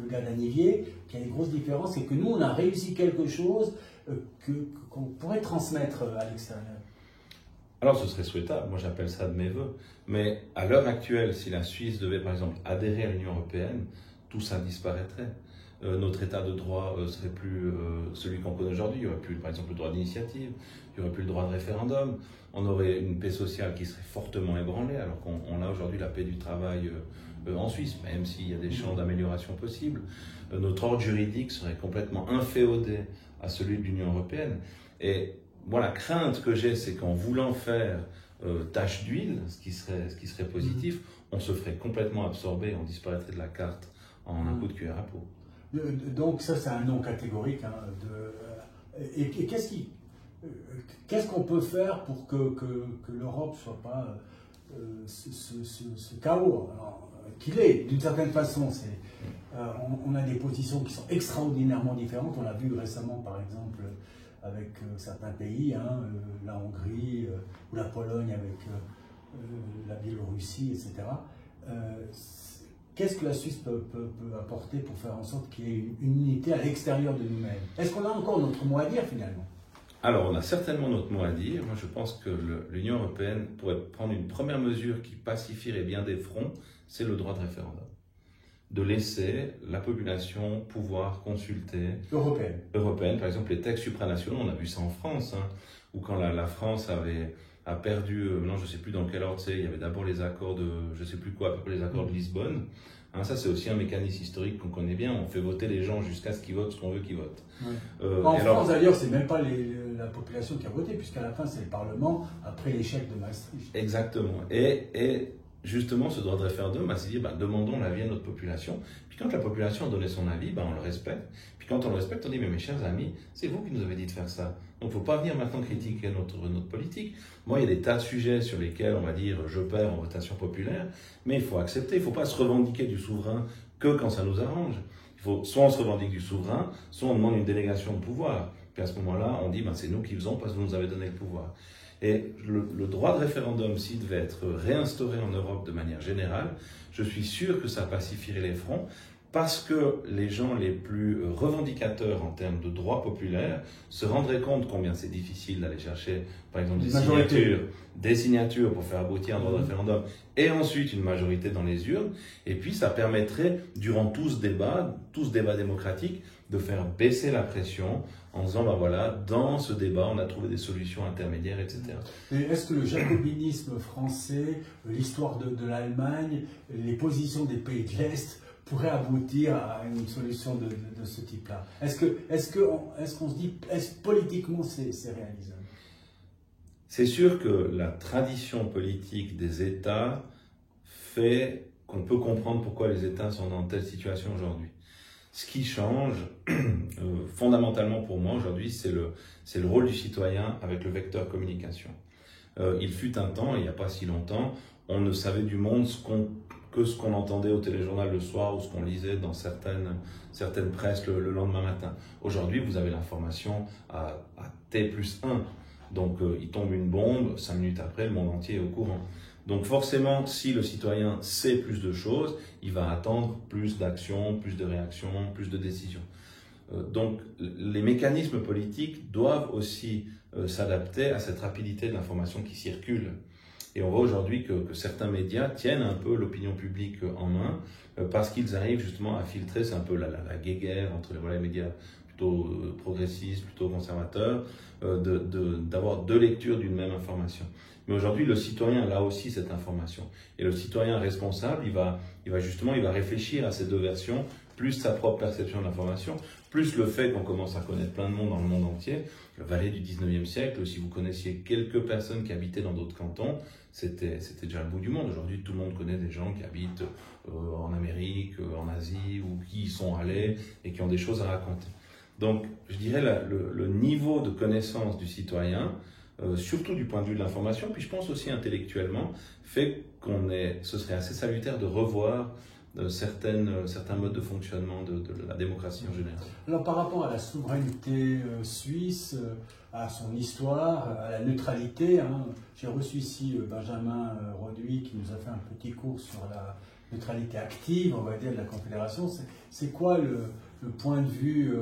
le gars d'Anivier, qu'il y a des grosses différences, et que nous, on a réussi quelque chose qu'on pourrait transmettre à l'extérieur. Alors ce serait souhaitable, moi j'appelle ça de mes voeux, mais à l'heure actuelle, si la Suisse devait par exemple adhérer à l'Union européenne, tout ça disparaîtrait. Notre état de droit serait plus celui qu'on connaît aujourd'hui, il n'y aurait plus par exemple le droit d'initiative, il n'y aurait plus le droit de référendum, on aurait une paix sociale qui serait fortement ébranlée, alors qu'on a aujourd'hui la paix du travail en Suisse, même s'il y a des champs d'amélioration possibles. Notre ordre juridique serait complètement inféodé à celui de l'Union européenne. Et moi, la crainte que j'ai, c'est qu'en voulant faire tache d'huile, ce qui serait positif, on se ferait complètement absorber, on disparaîtrait de la carte en un coup de cuillère à peau. Donc ça, c'est un non catégorique. Hein, et qu'est-ce qu'on peut faire pour que l'Europe ne soit pas ce chaos qu'il est, d'une certaine façon. On a des positions qui sont extraordinairement différentes. On l'a vu récemment, par exemple, avec certains pays, hein, la Hongrie ou la Pologne avec la Biélorussie, etc. Qu'est-ce que la Suisse peut apporter pour faire en sorte qu'il y ait une unité à l'extérieur de nous-mêmes? Est-ce qu'on a encore notre mot à dire finalement? Alors, on a certainement notre mot à dire. Moi, je pense que l'Union européenne pourrait prendre une première mesure qui pacifierait bien des fronts, c'est le droit de référendum. De laisser la population pouvoir consulter. Européenne, par exemple, les textes supranationaux, on a vu ça en France, hein, où quand la France a perdu, non, je ne sais plus dans quel ordre c'est, il y avait d'abord les accords de, je ne sais plus quoi, à peu près les accords de Lisbonne. Hein, ça, c'est aussi un mécanisme historique qu'on connaît bien. On fait voter les gens jusqu'à ce qu'ils votent ce qu'on veut qu'ils votent. Ouais. En France, d'ailleurs, c'est même pas la population qui a voté, puisqu'à la fin, c'est le Parlement, après l'échec de Maastricht. Exactement. Et justement, ce droit de référendum, c'est dire, demandons l'avis à notre population. Puis quand la population a donné son avis, on le respecte. Puis quand on le respecte, on dit, mais mes chers amis, c'est vous qui nous avez dit de faire ça. Donc il ne faut pas venir maintenant critiquer notre politique. Moi, il y a des tas de sujets sur lesquels on va dire, je perds en votation populaire, mais il faut accepter. Il ne faut pas se revendiquer du souverain que quand ça nous arrange. Il faut, soit on se revendique du souverain, soit on demande une délégation de pouvoir. Puis à ce moment-là, on dit, c'est nous qui faisons parce que vous nous avez donné le pouvoir. Et le droit de référendum, s'il devait être réinstauré en Europe de manière générale, je suis sûr que ça pacifierait les fronts, parce que les gens les plus revendicateurs en termes de droits populaires se rendraient compte combien c'est difficile d'aller chercher, par exemple, des signatures pour faire aboutir un droit de référendum, et ensuite une majorité dans les urnes. Et puis ça permettrait, durant tout ce débat démocratique, de faire baisser la pression en disant, voilà, dans ce débat, on a trouvé des solutions intermédiaires, etc. Et est-ce que le jacobinisme français, l'histoire de l'Allemagne, les positions des pays de l'Est pourraient aboutir à une solution de ce type-là? Est-ce qu'on se dit, politiquement, c'est réalisable? C'est sûr que la tradition politique des États fait qu'on peut comprendre pourquoi les États sont dans telle situation aujourd'hui. Ce qui change, fondamentalement pour moi aujourd'hui, c'est le rôle du citoyen avec le vecteur communication. Il fut un temps, il n'y a pas si longtemps, on ne savait du monde que ce qu'on entendait au téléjournal le soir ou ce qu'on lisait dans certaines presses le lendemain matin. Aujourd'hui, vous avez l'information à T+1. Donc, il tombe une bombe, 5 minutes après, le monde entier est au courant. Donc forcément, si le citoyen sait plus de choses, il va attendre plus d'actions, plus de réactions, plus de décisions. Donc les mécanismes politiques doivent aussi s'adapter à cette rapidité de l'information qui circule. Et on voit aujourd'hui que certains médias tiennent un peu l'opinion publique en main parce qu'ils arrivent justement à filtrer, c'est un peu la guéguerre entre les médias plutôt progressistes, plutôt conservateurs, d'avoir deux lectures d'une même information. Mais aujourd'hui, le citoyen a là aussi cette information. Et le citoyen responsable, il va réfléchir à ces deux versions, plus sa propre perception de l'information, plus le fait qu'on commence à connaître plein de monde dans le monde entier. Le Valais du 19e siècle, si vous connaissiez quelques personnes qui habitaient dans d'autres cantons, c'était déjà le bout du monde. Aujourd'hui, tout le monde connaît des gens qui habitent en Amérique, en Asie, ou qui y sont allés et qui ont des choses à raconter. Donc, je dirais le niveau de connaissance du citoyen, surtout du point de vue de l'information, puis je pense aussi intellectuellement, fait ce serait assez salutaire de revoir certains modes de fonctionnement de la démocratie en général. Alors par rapport à la souveraineté suisse, à son histoire, à la neutralité, hein, j'ai reçu ici Benjamin Roduit qui nous a fait un petit cours sur la neutralité active, on va dire, de la Confédération. C'est quoi le point de vue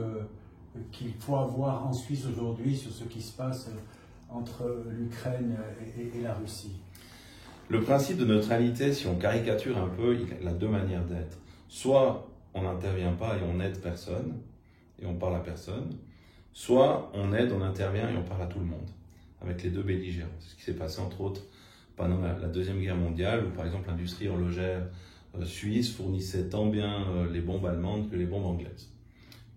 qu'il faut avoir en Suisse aujourd'hui sur ce qui se passe entre l'Ukraine et la Russie? Le principe de neutralité, si on caricature un peu, il a deux manières d'être. Soit on n'intervient pas et on n'aide personne, et on parle à personne, soit on aide, on intervient et on parle à tout le monde, avec les deux belligérants. C'est ce qui s'est passé entre autres pendant la Deuxième Guerre mondiale, où par exemple l'industrie horlogère suisse fournissait tant bien les bombes allemandes que les bombes anglaises,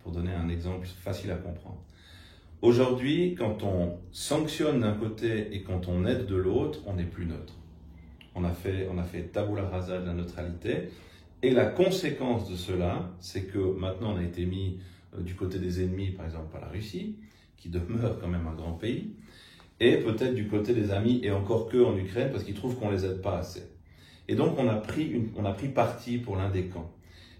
pour donner un exemple facile à comprendre. Aujourd'hui, quand on sanctionne d'un côté et quand on aide de l'autre, on n'est plus neutre. On a fait tabula rasa de la neutralité, et la conséquence de cela, c'est que maintenant on a été mis du côté des ennemis, par exemple par la Russie, qui demeure quand même un grand pays, et peut-être du côté des amis, et encore que en Ukraine, parce qu'ils trouvent qu'on les aide pas assez. Et donc on a pris parti pour l'un des camps.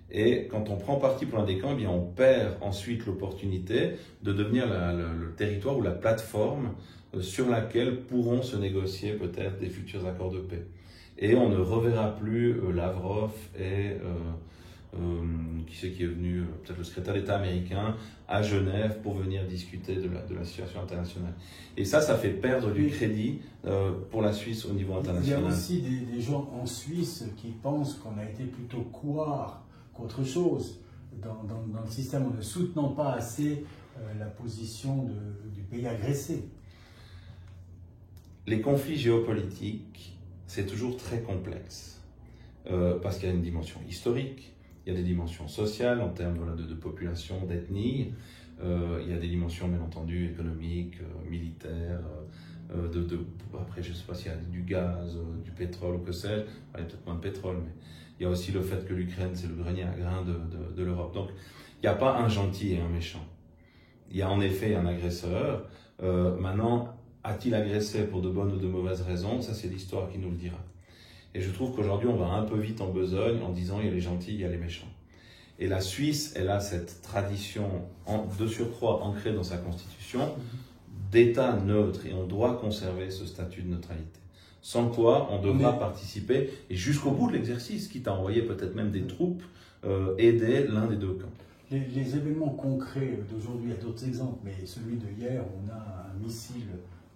Et quand on prend parti pour l'un des camps, eh bien on perd ensuite l'opportunité de devenir le territoire ou la plateforme sur laquelle pourront se négocier peut-être des futurs accords de paix. Et on ne reverra plus Lavrov et qui c'est qui est venu, peut-être le secrétaire d'État américain, à Genève pour venir discuter de la situation internationale. Et ça fait perdre du crédit pour la Suisse au niveau international. Il y a aussi des gens en Suisse qui pensent qu'on a été plutôt couard qu'autre chose dans le système, en ne soutenant pas assez la position du pays agressé. Les conflits géopolitiques, c'est toujours très complexe, parce qu'il y a une dimension historique, il y a des dimensions sociales en termes de population, d'ethnie, il y a des dimensions bien entendu économiques, militaires, après je ne sais pas s'il y a du gaz, du pétrole ou que sais-je, il y a peut-être moins de pétrole, mais il y a aussi le fait que l'Ukraine c'est le grenier à grains de l'Europe. Donc il n'y a pas un gentil et un méchant. Il y a en effet un agresseur. Maintenant, a-t-il agressé pour de bonnes ou de mauvaises raisons? Ça c'est l'histoire qui nous le dira. Et je trouve qu'aujourd'hui on va un peu vite en besogne en disant il y a les gentils, il y a les méchants. Et la Suisse, elle a cette tradition de surcroît ancrée dans sa constitution d'État neutre, et on doit conserver ce statut de neutralité. Sans quoi, on devra participer, et jusqu'au bout de l'exercice, quitte à envoyer peut-être même des troupes, aider l'un des deux camps. Les événements concrets d'aujourd'hui, il y a d'autres exemples, mais celui de hier, on a un missile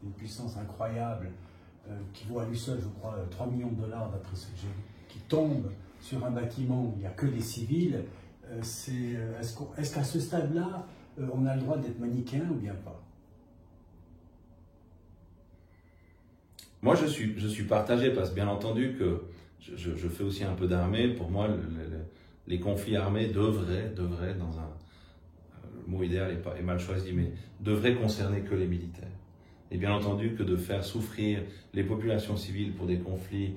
d'une puissance incroyable, qui vaut à lui seul, je crois, 3 millions de dollars, d'après ce que j'ai vu, qui tombe sur un bâtiment où il n'y a que des civils. Est-ce qu'à ce stade-là, on a le droit d'être manichéen ou bien pas? Moi, je suis partagé parce que, bien entendu, que je fais aussi un peu d'armée. Pour moi, les conflits armés devraient dans le mot idéal est mal choisi, mais devraient concerner que les militaires. Et bien entendu que de faire souffrir les populations civiles pour des conflits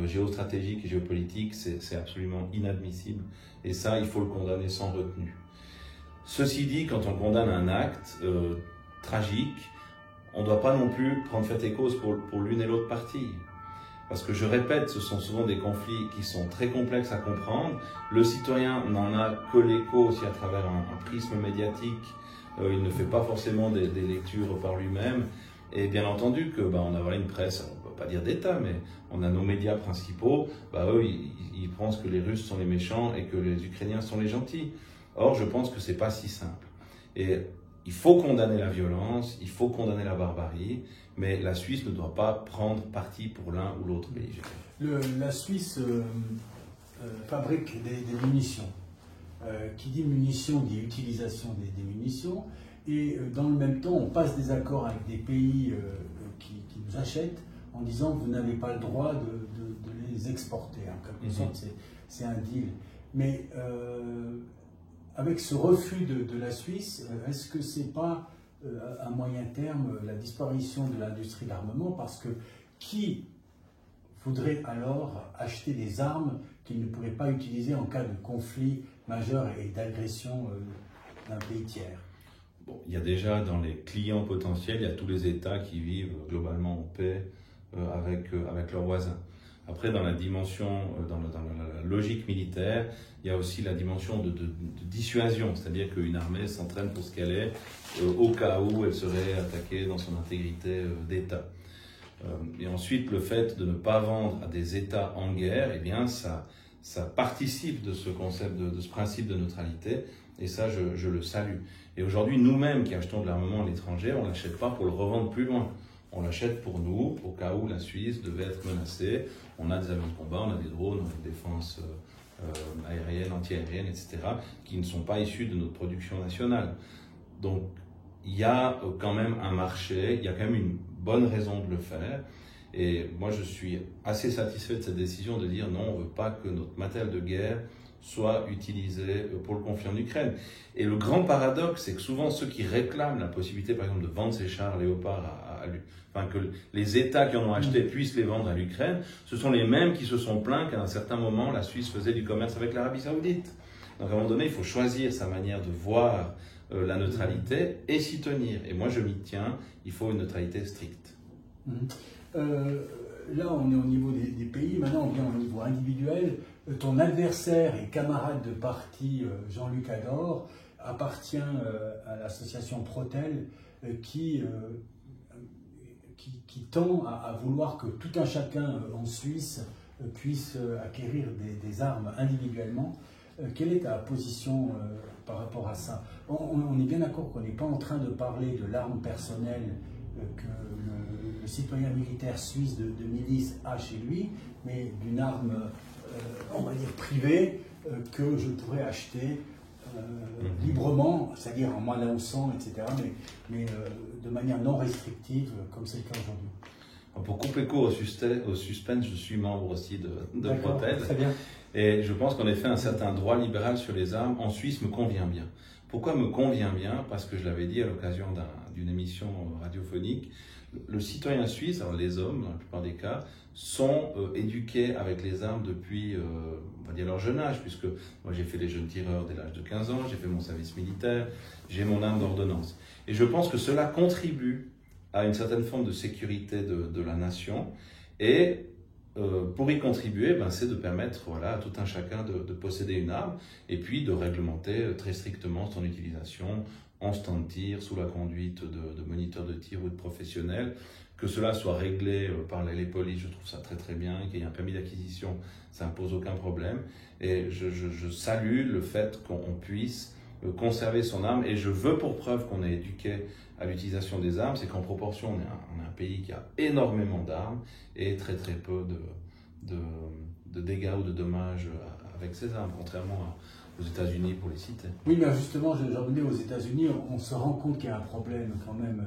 géostratégiques et géopolitiques, c'est absolument inadmissible. Et ça, il faut le condamner sans retenue. Ceci dit, quand on condamne un acte tragique, on ne doit pas non plus prendre fait et cause pour l'une et l'autre partie. Parce que je répète, ce sont souvent des conflits qui sont très complexes à comprendre. Le citoyen n'en a que l'écho aussi à travers un prisme médiatique. Il ne fait pas forcément des lectures par lui-même. Et bien entendu que on a une presse, on ne peut pas dire d'État, mais on a nos médias principaux. Eux, ils pensent que les Russes sont les méchants et que les Ukrainiens sont les gentils. Or, je pense que c'est pas si simple. Et il faut condamner la violence, il faut condamner la barbarie, mais la Suisse ne doit pas prendre parti pour l'un ou l'autre pays. La Suisse fabrique des munitions. Qui dit munitions dit utilisation des munitions. Et dans le même temps, on passe des accords avec des pays qui nous achètent en disant que vous n'avez pas le droit de les exporter. En quelque sorte, c'est un deal. Mais avec ce refus de la Suisse, est-ce que c'est pas à moyen terme la disparition de l'industrie d'armement? Parce que qui voudrait alors acheter des armes qu'il ne pourrait pas utiliser en cas de conflit majeur et d'agression d'un pays tiers? Bon, il y a déjà dans les clients potentiels, il y a tous les États qui vivent globalement en paix avec leurs voisins. Après, dans la dimension, dans la logique militaire, il y a aussi la dimension de dissuasion, c'est-à-dire qu'une armée s'entraîne pour ce qu'elle est, au cas où elle serait attaquée dans son intégrité d'État. Et ensuite, le fait de ne pas vendre à des États en guerre, eh bien, ça participe de ce concept, de ce principe de neutralité, et ça, je le salue. Et aujourd'hui, nous-mêmes qui achetons de l'armement à l'étranger, on ne l'achète pas pour le revendre plus loin. On l'achète pour nous, au cas où la Suisse devait être menacée. On a des avions de combat, on a des drones, on a des défenses aériennes, anti-aériennes, etc., qui ne sont pas issus de notre production nationale. Donc, il y a quand même un marché, il y a quand même une bonne raison de le faire. Et moi, je suis assez satisfait de cette décision de dire non, on ne veut pas que notre matériel de guerre soit utilisé pour le conflit en Ukraine. Et le grand paradoxe, c'est que souvent ceux qui réclament la possibilité, par exemple, de vendre ces chars Léopard enfin que les États qui en ont acheté puissent les vendre à l'Ukraine, ce sont les mêmes qui se sont plaints qu'à un certain moment, la Suisse faisait du commerce avec l'Arabie Saoudite. Donc à un moment donné, il faut choisir sa manière de voir la neutralité et s'y tenir. Et moi, je m'y tiens, il faut une neutralité stricte. Là, on est au niveau des pays, maintenant on vient au niveau individuel. Ton adversaire et camarade de parti, Jean-Luc Ador, appartient à l'association Protel qui tend à vouloir que tout un chacun en Suisse puisse acquérir des armes individuellement. Quelle est ta position par rapport à ça? On est bien d'accord qu'on n'est pas en train de parler de l'arme personnelle que le citoyen militaire suisse de milice a chez lui, mais d'une arme, on va dire, privée que je pourrais acheter librement, c'est-à-dire en m'annonçant, etc., mais de manière non restrictive, comme c'est le cas aujourd'hui. Pour couper court au suspense, je suis membre aussi de Protel. Très bien. Et je pense qu'en effet, un certain droit libéral sur les armes en Suisse me convient bien. Pourquoi me convient bien? Parce que je l'avais dit à l'occasion d'une émission radiophonique, le citoyen suisse, alors les hommes dans la plupart des cas, sont éduqués avec les armes depuis, on va dire, leur jeune âge, puisque moi j'ai fait les jeunes tireurs dès l'âge de 15 ans, j'ai fait mon service militaire, j'ai mon arme d'ordonnance. Et je pense que cela contribue à une certaine forme de sécurité de la nation. Et pour y contribuer, c'est de permettre à tout un chacun de posséder une arme et puis de réglementer très strictement son utilisation en stand de tir, sous la conduite de moniteurs de tir ou de professionnels. Que cela soit réglé par les polices, je trouve ça très très bien. Qu'il y ait un permis d'acquisition, ça ne pose aucun problème. Et je salue le fait qu'on puisse conserver son arme. Et je veux pour preuve qu'on est éduqué à l'utilisation des armes, c'est qu'en proportion, on est un pays qui a énormément d'armes et très très peu de dégâts ou de dommages avec ces armes, contrairement aux États-Unis pour les citer. Oui, mais justement, j'en venais aux États-Unis, on se rend compte qu'il y a un problème quand même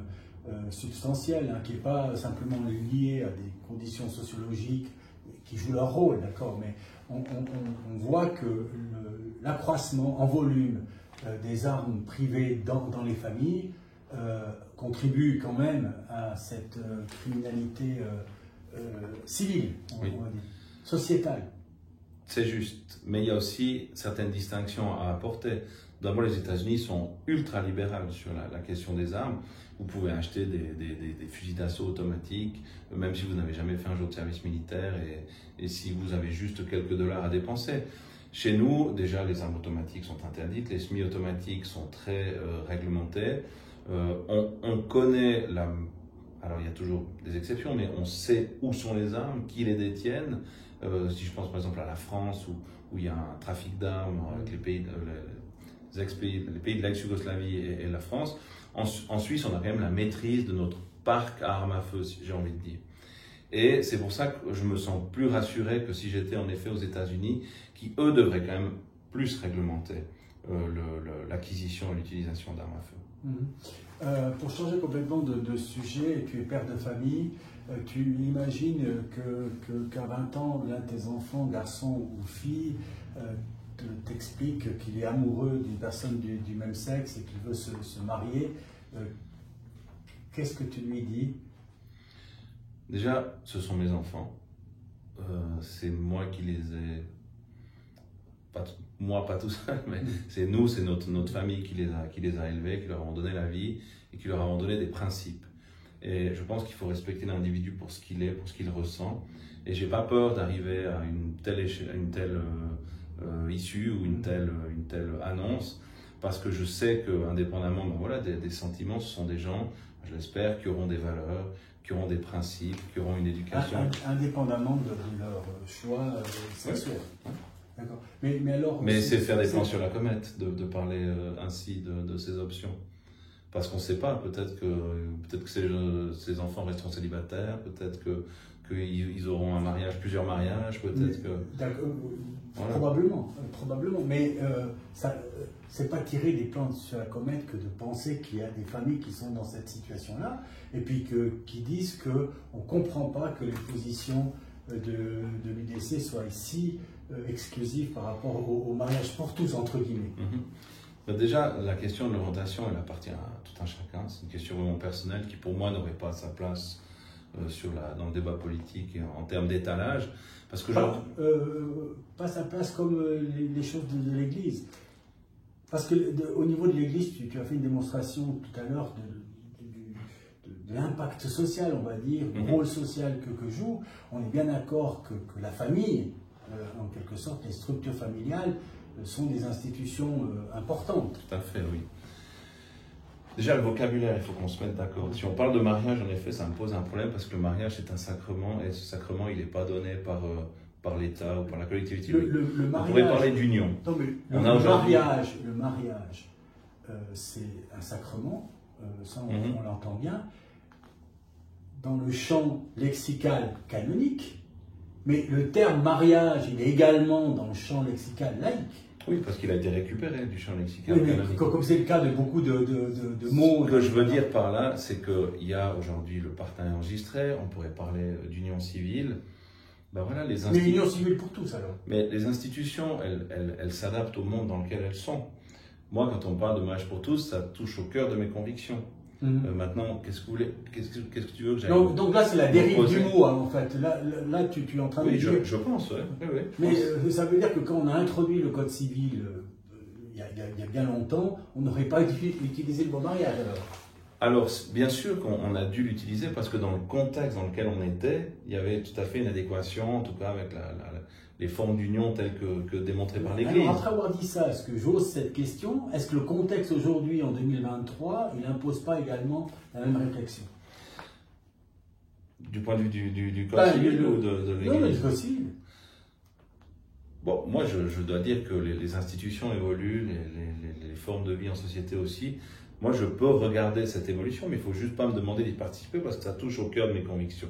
substantiel, qui n'est pas simplement lié à des conditions sociologiques qui jouent leur rôle, d'accord, mais on voit que l'accroissement en volume des armes privées dans les familles contribue quand même à cette criminalité civile, on va dire, sociétale. C'est juste, mais il y a aussi certaines distinctions à apporter. D'abord, les États-Unis sont ultra libérales sur la question des armes. Vous pouvez acheter des fusils d'assaut automatiques, même si vous n'avez jamais fait un jour de service militaire et si vous avez juste quelques dollars à dépenser. Chez nous, déjà, les armes automatiques sont interdites, les semi-automatiques sont très réglementées. On connaît alors il y a toujours des exceptions, mais on sait où sont les armes, qui les détiennent. Si je pense par exemple à la France où il y a un trafic d'armes avec les pays de l'ex-Yougoslavie et la France, en Suisse on a quand même la maîtrise de notre parc à armes à feu, si j'ai envie de dire. Et c'est pour ça que je me sens plus rassuré que si j'étais en effet aux États-Unis, qui eux devraient quand même plus réglementer l'acquisition et l'utilisation d'armes à feu. Pour changer complètement de sujet, tu es père de famille, tu imagines qu'à 20 ans, l'un de tes enfants, garçon ou fille, t'explique qu'il est amoureux d'une personne du même sexe et qu'il veut se marier. Qu'est-ce que tu lui dis? Déjà, ce sont mes enfants. C'est moi qui les ai... Moi, pas tout seul, mais c'est nous, c'est notre famille qui les a élevés, qui leur avons donné la vie et qui leur avons donné des principes. Et je pense qu'il faut respecter l'individu pour ce qu'il est, pour ce qu'il ressent. Et j'ai pas peur d'arriver à une telle issue ou une telle annonce, parce que je sais qu'indépendamment des sentiments, ce sont des gens, je l'espère, qui auront des valeurs, qui auront des principes, qui auront une éducation. Indépendamment de leur choix sexuel. Ouais. D'accord. Mais alors. Mais c'est faire des plans sur la comète de parler ainsi de ces options. parce qu'on ne sait pas, peut-être que ces enfants resteront célibataires, peut-être qu'ils auront un mariage, plusieurs mariages, peut-être que... Voilà. Probablement, mais c'est pas tirer des plans sur la comète que de penser qu'il y a des familles qui sont dans cette situation-là, et puis qui disent qu'on ne comprend pas que les positions de l'UDC soient ici exclusives par rapport au mariage pour tous, entre guillemets. Déjà, la question de l'orientation, elle appartient à tout un chacun. C'est une question vraiment personnelle qui, pour moi, n'aurait pas sa place dans le débat politique en termes d'étalage. Parce que pas sa place comme les choses de l'Église. Parce que au niveau de l'Église, tu as fait une démonstration tout à l'heure de l'impact social, on va dire, du rôle social que joue. On est bien d'accord que la famille, en quelque sorte, les structures familiales, sont des institutions importantes. Tout à fait, oui. Déjà, le vocabulaire, il faut qu'on se mette d'accord. Si on parle de mariage, en effet, ça me pose un problème parce que le mariage, c'est un sacrement et ce sacrement, il n'est pas donné par l'État ou par la collectivité. Le mariage, on pourrait parler d'union. Le mariage, c'est un sacrement, ça on l'entend bien, dans le champ lexical canonique. Mais le terme mariage, il est également dans le champ lexical laïque. Oui, parce qu'il a été récupéré du champ lexical canonique. Comme c'est le cas de beaucoup de mots. Ce que je veux dire par là, c'est qu'il y a aujourd'hui le partenariat enregistré, on pourrait parler d'union civile. Ben voilà, mais l'union civile pour tous alors. Mais les institutions, elles s'adaptent au monde dans lequel elles sont. Moi, quand on parle de mariage pour tous, ça touche au cœur de mes convictions. Maintenant, qu'est-ce que tu veux que j'aille donc là, c'est la dérive du mot, hein, en fait. Là tu es en train de dire... Oui, je pense, oui. Mais ça veut dire que quand on a introduit le code civil, il y a bien longtemps, on n'aurait pas utilisé le mot mariage, alors, bien sûr qu'on a dû l'utiliser parce que dans le contexte dans lequel on était, il y avait tout à fait une adéquation, en tout cas avec les formes d'union telles que démontrées par l'Église. Alors, après avoir dit ça, est-ce que j'ose cette question? Est-ce que le contexte aujourd'hui, en 2023, il n'impose pas également la même réflexion? Du point de vue du code civil ou de l'Église? Non, mais du code civil. Bon, moi, je dois dire que les institutions évoluent, les formes de vie en société aussi. Moi, je peux regarder cette évolution, mais il ne faut juste pas me demander d'y participer parce que ça touche au cœur de mes convictions.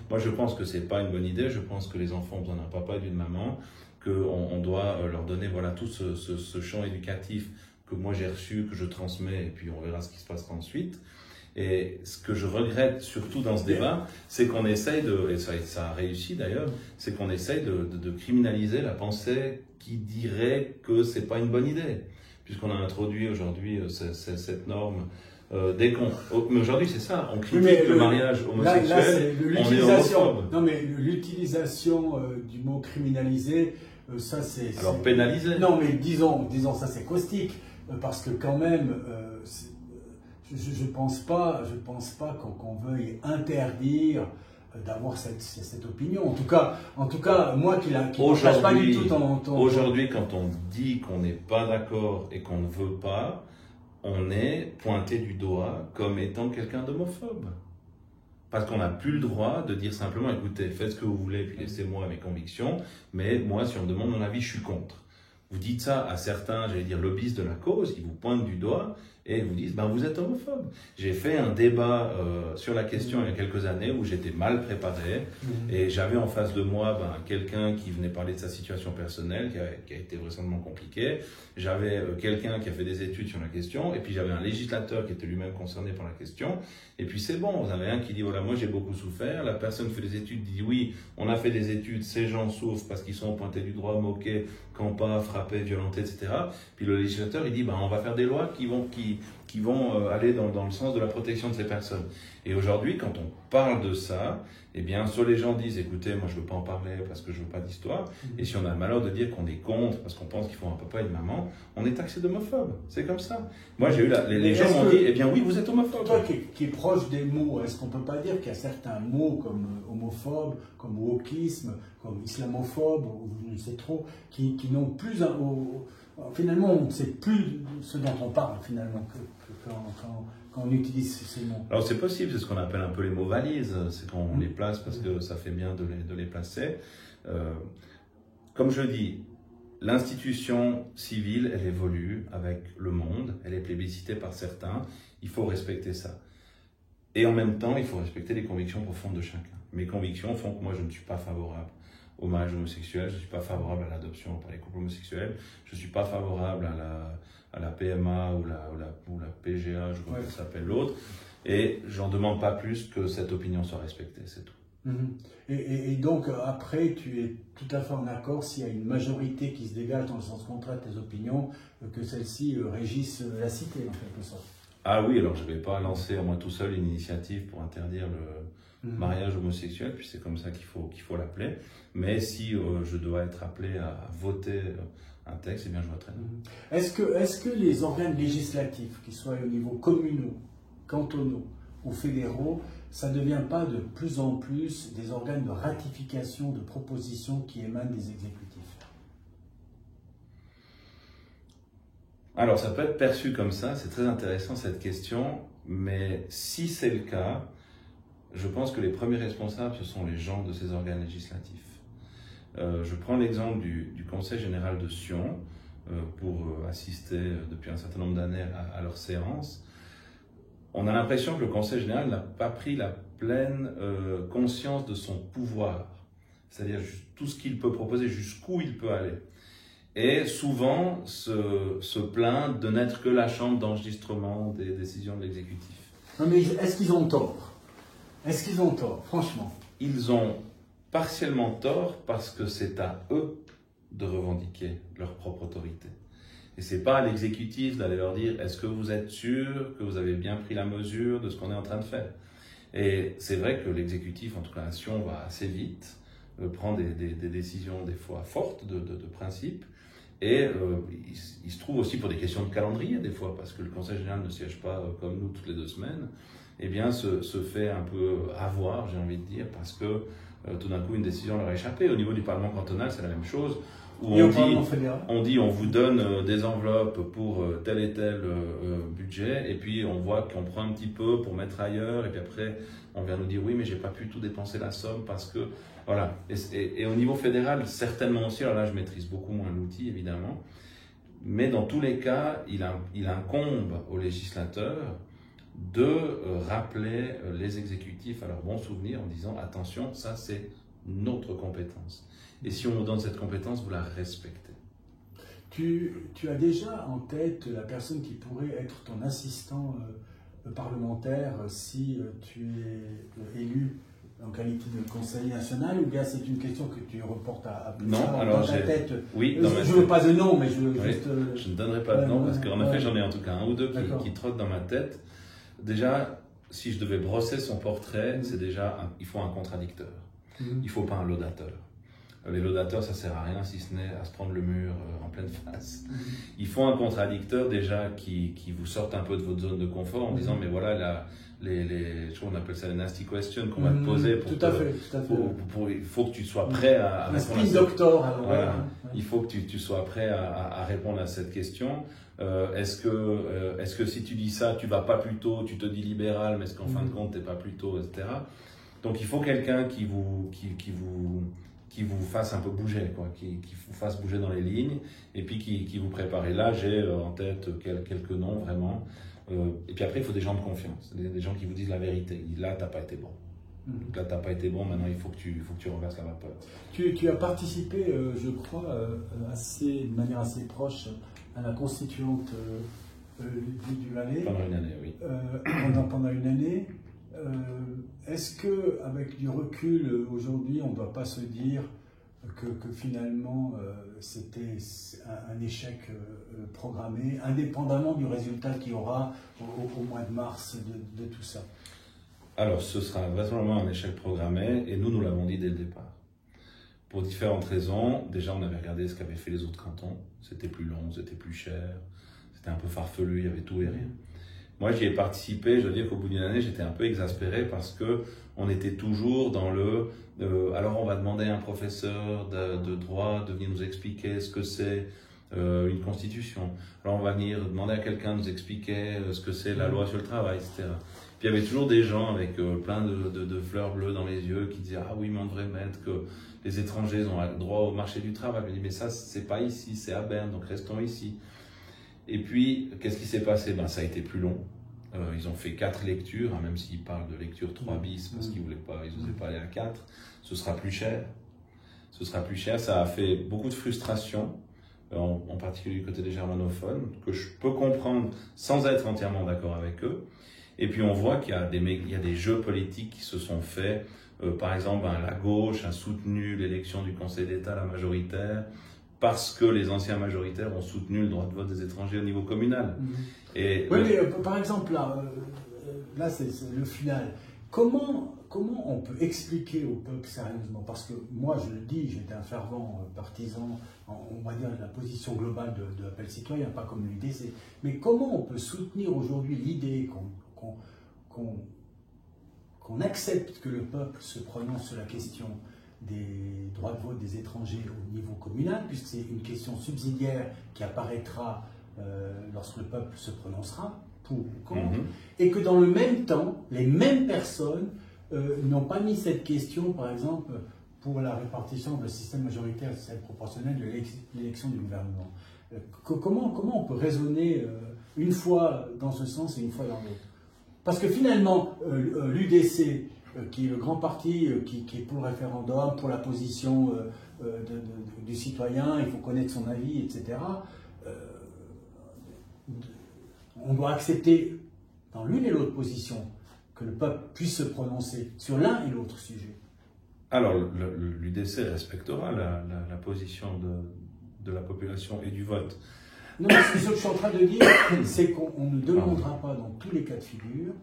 Moi, je pense que ce n'est pas une bonne idée. Je pense que les enfants ont besoin d'un papa et d'une maman, qu'on doit leur donner voilà, tout ce champ éducatif que moi j'ai reçu, que je transmets, et puis on verra ce qui se passera ensuite. Et ce que je regrette surtout dans ce débat, c'est qu'on essaye et ça a réussi d'ailleurs, c'est qu'on essaye de criminaliser la pensée qui dirait que ce n'est pas une bonne idée. Puisqu'on a introduit aujourd'hui cette norme. Mais aujourd'hui, c'est ça, on critique le mariage homosexuel, on est homophobe. Non, mais l'utilisation du mot criminalisé, ça c'est... Alors pénalisé. Non, mais disons ça c'est caustique, parce que quand même, je pense pas qu'on veuille interdire d'avoir cette opinion. En tout cas, moi qui ne partage pas du tout ton... Aujourd'hui, quand on dit qu'on n'est pas d'accord et qu'on ne veut pas, on est pointé du doigt comme étant quelqu'un d'homophobe. Parce qu'on n'a plus le droit de dire simplement, écoutez, faites ce que vous voulez, puis laissez-moi mes convictions, mais moi, si on me demande mon avis, je suis contre. Vous dites ça à certains, j'allais dire, lobbyistes de la cause, ils vous pointent du doigt et vous disent, ben vous êtes homophobe. J'ai fait un débat sur la question il y a quelques années où j'étais mal préparé et j'avais en face de moi quelqu'un qui venait parler de sa situation personnelle qui a été vraisemblablement compliquée. J'avais quelqu'un qui a fait des études sur la question et puis j'avais un législateur qui était lui-même concerné par la question. Et puis c'est bon, vous avez un qui dit, voilà, moi j'ai beaucoup souffert, la personne qui fait des études dit, oui, on a fait des études, ces gens souffrent parce qu'ils sont pointés du doigt, moqués, campés, frappés, violentés, etc. Puis le législateur, il dit, on va faire des lois qui vont aller dans le sens de la protection de ces personnes. Et aujourd'hui, quand on parle de ça, eh bien, soit les gens disent, écoutez, moi je ne veux pas en parler parce que je ne veux pas d'histoire, et si on a le malheur de dire qu'on est contre parce qu'on pense qu'il faut un papa et une maman, on est taxé d'homophobe. C'est comme ça. Moi, j'ai eu les gens m'ont dit, eh bien oui, vous êtes homophobe. Toi qui est proche des mots, est-ce qu'on ne peut pas dire qu'il y a certains mots comme homophobe, comme wokisme, comme islamophobe, ou je ne sais trop, qui n'ont plus... Finalement, on ne sait plus ce dont on parle, finalement, quand on utilise ces mots. Alors c'est possible, c'est ce qu'on appelle un peu les mots valises, c'est qu'on les place parce que ça fait bien de les placer. Comme je dis, l'institution civile, elle évolue avec le monde, elle est plébiscitée par certains, il faut respecter ça. Et en même temps, il faut respecter les convictions profondes de chacun. Mes convictions font que moi, je ne suis pas favorable au mariage homosexuel, je ne suis pas favorable à l'adoption par les couples homosexuels, je ne suis pas favorable à la PMA ou la PGA, je crois que ça s'appelle l'autre, et j'en demande pas plus que cette opinion soit respectée, c'est tout. Et donc, après, tu es tout à fait en accord s'il y a une majorité qui se dégage dans le sens contraire de tes opinions, que celles-ci régissent la cité, en quelque sorte. Ah oui, alors je ne vais pas lancer à moi tout seul une initiative pour interdire le mariage homosexuel, puis c'est comme ça qu'il faut l'appeler. Mais si je dois être appelé à voter un texte, eh bien je voterai. Est-ce que les organes législatifs, qu'ils soient au niveau communaux, cantonaux ou fédéraux, ça ne devient pas de plus en plus des organes de ratification de propositions qui émanent des exécutifs? Alors ça peut être perçu comme ça, c'est très intéressant cette question, mais si c'est le cas, je pense que les premiers responsables, ce sont les gens de ces organes législatifs. Je prends l'exemple du Conseil général de Sion, pour assister depuis un certain nombre d'années à leurs séances. On a l'impression que le Conseil général n'a pas pris la pleine conscience de son pouvoir, c'est-à-dire tout ce qu'il peut proposer, jusqu'où il peut aller. Et souvent se plaint de n'être que la chambre d'enregistrement des décisions de l'exécutif. Non mais est-ce qu'ils ont tort? Est-ce qu'ils ont tort, franchement? Ils ont partiellement tort parce que c'est à eux de revendiquer leur propre autorité. Et ce n'est pas à l'exécutif d'aller leur dire « Est-ce que vous êtes sûr que vous avez bien pris la mesure de ce qu'on est en train de faire ?» Et c'est vrai que l'exécutif, en tout cas la Sion, va assez vite, prend des décisions des fois fortes de principe. Et il se trouve aussi pour des questions de calendrier des fois, parce que le Conseil général ne siège pas comme nous toutes les 2 semaines, eh bien se fait un peu avoir, j'ai envie de dire, parce que tout d'un coup une décision leur a échappé. Au niveau du Parlement cantonal, c'est la même chose, où on dit on vous donne des enveloppes pour tel et tel budget, et puis on voit qu'on prend un petit peu pour mettre ailleurs, et puis après on vient nous dire oui mais j'ai pas pu tout dépenser la somme parce que... Voilà, et au niveau fédéral, certainement aussi, alors là je maîtrise beaucoup moins l'outil évidemment, mais dans tous les cas, il incombe aux législateurs de rappeler les exécutifs à leur bon souvenir en disant attention, ça c'est notre compétence. Et si on vous donne cette compétence, vous la respectez. Tu as déjà en tête la personne qui pourrait être ton assistant parlementaire si tu es élu en qualité de conseiller national, ou bien c'est une question que tu reportes à plus tard dans ta tête? Oui, je ne veux pas de nom, mais je veux juste... Je ne donnerai pas de nom, parce qu'en effet, j'en ai en tout cas un ou deux qui trottent dans ma tête. Déjà, si je devais brosser son portrait, c'est déjà, il faut un contradicteur. Il ne faut pas un laudateur. Les laudateurs, ça ne sert à rien si ce n'est à se prendre le mur en pleine face. Il faut un contradicteur déjà qui vous sorte un peu de votre zone de confort en disant mais voilà, je crois qu'on appelle ça les nasty questions qu'on va te poser. Pour tout à fait. Il faut que tu sois prêt à répondre à doctor, alors, voilà. Il faut que tu sois prêt à répondre à cette question. Est-ce que si tu dis ça, tu vas pas plutôt, tu te dis libéral, mais est-ce qu'en fin de compte, tu n'es pas plutôt, etc. Donc il faut quelqu'un qui vous fasse un peu bouger, quoi, qui vous fasse bouger dans les lignes, et puis qui vous prépare. Et là, j'ai en tête quelques noms, vraiment. Et puis après, il faut des gens de confiance, des gens qui vous disent la vérité. Là, tu n'as pas été bon. Là, tu n'as pas été bon, maintenant, il faut que tu renverses la vapeur. Tu as participé, je crois, de manière assez proche à la constituante du Valais. Pendant une année, oui. Pendant une année. Est-ce qu'avec du recul, aujourd'hui, on ne doit pas se dire que finalement, c'était un échec programmé, indépendamment du résultat qu'il y aura au mois de mars de tout ça? Alors, ce sera vraisemblablement un échec programmé, et nous l'avons dit dès le départ. Pour différentes raisons. Déjà, on avait regardé ce qu'avaient fait les autres cantons. C'était plus long, c'était plus cher, c'était un peu farfelu, il y avait tout et rien. Moi, j'y ai participé, je dois dire qu'au bout d'une année, j'étais un peu exaspéré parce qu'on était toujours dans alors on va demander à un professeur de droit de venir nous expliquer ce que c'est une constitution. Alors on va venir demander à quelqu'un de nous expliquer ce que c'est la loi sur le travail, etc. Puis il y avait toujours des gens avec plein de fleurs bleues dans les yeux qui disaient « Ah oui, mais on devrait mettre que les étrangers ont droit au marché du travail. » Je dis « Mais ça, c'est pas ici, c'est à Berne, donc restons ici. » Et puis, qu'est-ce qui s'est passé? Ça a été plus long. Ils ont fait 4 lectures, hein, même s'ils parlent de lecture 3 bis, parce qu'ils n'osaient pas aller à 4. Ce sera plus cher. Ce sera plus cher. Ça a fait beaucoup de frustration, en particulier du côté des germanophones, que je peux comprendre sans être entièrement d'accord avec eux. Et puis on voit qu'il y a des jeux politiques qui se sont faits. Par exemple, la gauche a soutenu l'élection du Conseil d'État, la majoritaire, parce que les anciens majoritaires ont soutenu le droit de vote des étrangers au niveau communal. Et oui, mais par exemple, là c'est le final. Comment on peut expliquer au peuple sérieusement? Parce que moi, je le dis, j'étais un fervent partisan, on va dire, de la position globale de l'Appel citoyen, pas comme l'UDC. Mais comment on peut soutenir aujourd'hui l'idée qu'on accepte que le peuple se prononce sur la question des droits de vote des étrangers au niveau communal, puisque c'est une question subsidiaire qui apparaîtra lorsque le peuple se prononcera pour ou contre, et que dans le même temps, les mêmes personnes n'ont pas mis cette question, par exemple, pour la répartition de le système majoritaire et le système proportionnel de l'élection du gouvernement. Comment on peut raisonner une fois dans ce sens et une fois dans l'autre? Parce que finalement, l'UDC, qui est le grand parti qui est pour le référendum, pour la position du citoyen, il faut connaître son avis, etc., on doit accepter dans l'une et l'autre position que le peuple puisse se prononcer sur l'un et l'autre sujet. Alors, l'UDC respectera la position de la population et du vote. Non, ce que je suis en train de dire, c'est qu'on ne demandera pas dans tous les cas de figure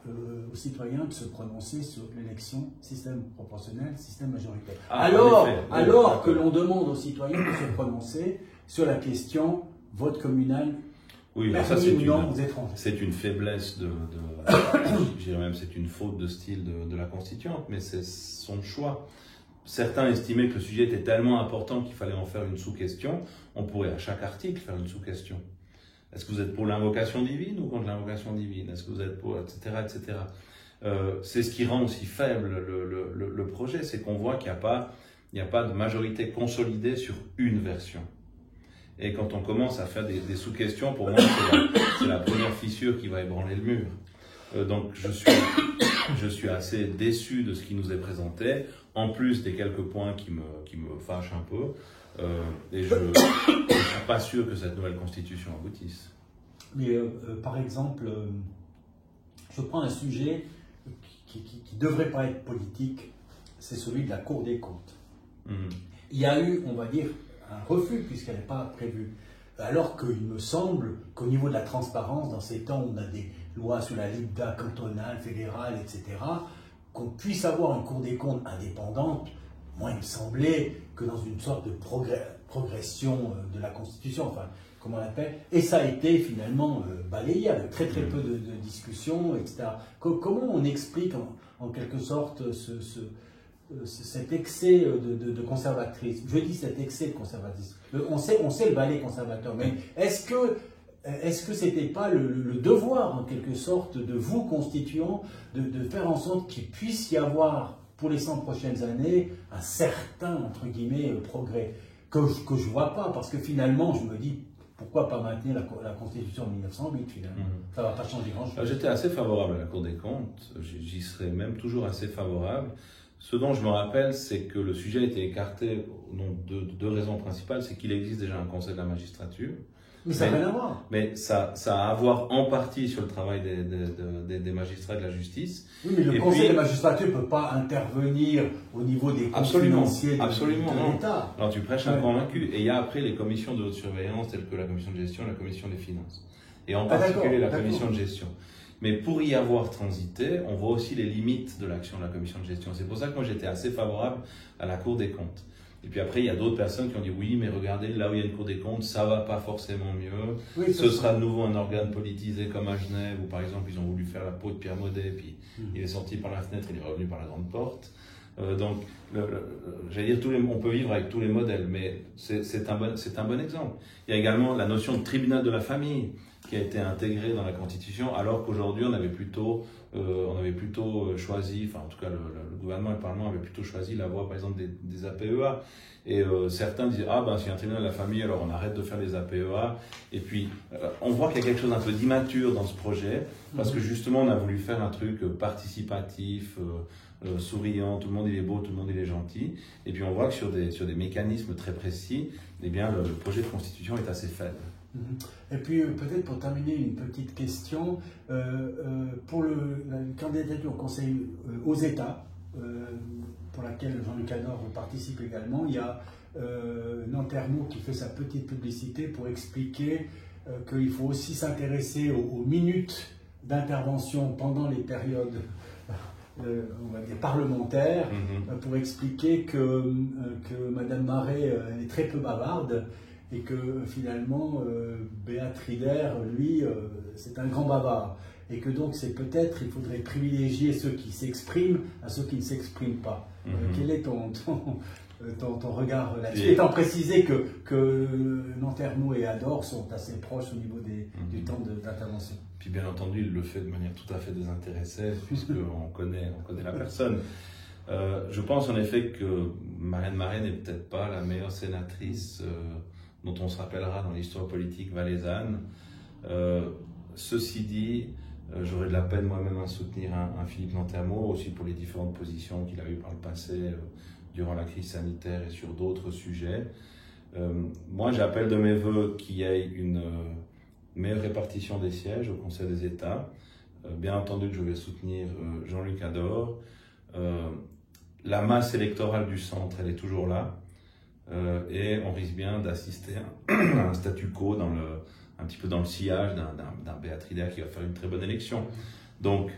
aux citoyens de se prononcer sur l'élection système proportionnel, système majoritaire. Alors que l'on demande aux citoyens de se prononcer sur la question vote communal. Oui, mais ça c'est une faiblesse je dirais même c'est une faute de style de la constituante, mais c'est son choix. Certains estimaient que le sujet était tellement important qu'il fallait en faire une sous-question. On pourrait à chaque article faire une sous-question. Est-ce que vous êtes pour l'invocation divine ou contre l'invocation divine? Est-ce que vous êtes pour, etc., etc. C'est ce qui rend aussi faible le projet, c'est qu'on voit qu'il n'y a pas de majorité consolidée sur une version. Et quand on commence à faire des sous-questions, pour moi, c'est la première fissure qui va ébranler le mur. Donc je suis assez déçu de ce qui nous est présenté, en plus des quelques points qui me fâchent un peu. Et je ne suis pas sûr que cette nouvelle constitution aboutisse. Mais par exemple, je prends un sujet qui ne devrait pas être politique, c'est celui de la Cour des comptes. Il y a eu, on va dire, un refus puisqu'elle n'est pas prévue. Alors qu'il me semble qu'au niveau de la transparence, dans ces temps où on a des lois sur la LIBDA cantonale, fédérale, etc., qu'on puisse avoir une Cour des comptes indépendante, moi il me semblait que dans une sorte de progression de la Constitution, enfin, comment on l'appelle, et ça a été finalement balayé avec très peu de discussions, etc. Comment on explique en quelque sorte cet excès de conservatrice? Je dis cet excès de conservatisme. On sait le balai conservateur, mais est-ce que c'était pas le devoir, en quelque sorte, de vous, constituants, de faire en sorte qu'il puisse y avoir, pour les 100 prochaines années, un certain, entre guillemets, progrès que je vois pas, parce que finalement, je me dis, pourquoi pas maintenir la Constitution de 1908, finalement? Ça va pas changer grand-chose. J'étais assez favorable à la Cour des comptes, j'y serais même toujours assez favorable. Ce dont je me rappelle, c'est que le sujet a été écarté au nom de deux raisons principales. C'est qu'il existe déjà un conseil de la magistrature. Mais ça n'a rien à voir. Mais ça a à voir en partie sur le travail des magistrats de la justice. Oui, mais le conseil de la magistrature ne peut pas intervenir au niveau des comptes financiers de l'État. Alors tu prêches un convaincu. Et il y a après les commissions de haute surveillance, telles que la commission de gestion et la commission des finances. Et en particulier la commission de gestion. Mais pour y avoir transité, on voit aussi les limites de l'action de la commission de gestion. C'est pour ça que moi j'étais assez favorable à la Cour des comptes. Et puis après, il y a d'autres personnes qui ont dit oui, mais regardez, là où il y a une Cour des comptes, ça va pas forcément mieux. Oui, ce sera de nouveau un organe politisé comme à Genève, où par exemple ils ont voulu faire la peau de Pierre Maudet, puis il est sorti par la fenêtre, il est revenu par la grande porte. Donc, j'allais dire, on peut vivre avec tous les modèles, mais c'est un bon exemple. Il y a également la notion de tribunal de la famille qui a été intégrée dans la Constitution, alors qu'aujourd'hui on avait plutôt choisi, enfin en tout cas le gouvernement et le Parlement avaient plutôt choisi la voie par exemple des APEA. Et certains disaient ah ben s'il y a un tribunal de la famille alors on arrête de faire les APEA. Et puis on voit qu'il y a quelque chose d'un peu d'immature dans ce projet parce que justement on a voulu faire un truc participatif, souriant, tout le monde il est beau, tout le monde il est gentil. Et puis on voit que sur des mécanismes très précis, eh bien le projet de constitution est assez faible. Et puis peut-être pour terminer une petite question, pour la candidature au Conseil aux États, pour laquelle Jean-Luc Ador participe également, il y a Nantermo qui fait sa petite publicité pour expliquer qu'il faut aussi s'intéresser aux minutes d'intervention pendant les périodes on va dire parlementaires, pour expliquer que Madame Maret est très peu bavarde et que finalement Beat Rieder, lui, c'est un grand bavard. Et que donc c'est peut-être, il faudrait privilégier ceux qui s'expriment à ceux qui ne s'expriment pas. Quel est ton regard là-dessus? Étant précisé que Nantermo et Ador sont assez proches au niveau du temps d'intervention. Puis bien entendu, il le fait de manière tout à fait désintéressée, puisqu'on connaît la personne. Je pense en effet que Marianne Maret n'est peut-être pas la meilleure sénatrice dont on se rappellera dans l'histoire politique valaisanne. Ceci dit, j'aurais de la peine moi-même à soutenir un Philippe Nantermo, aussi pour les différentes positions qu'il a eues par le passé durant la crise sanitaire et sur d'autres sujets. Moi, j'appelle de mes voeux qu'il y ait une meilleure répartition des sièges au Conseil des États. Bien entendu que je vais soutenir Jean-Luc Ador. La masse électorale du centre, elle est toujours là. Et on risque bien d'assister à un statu quo un petit peu dans le sillage d'un Beat Rieder qui va faire une très bonne élection. Donc,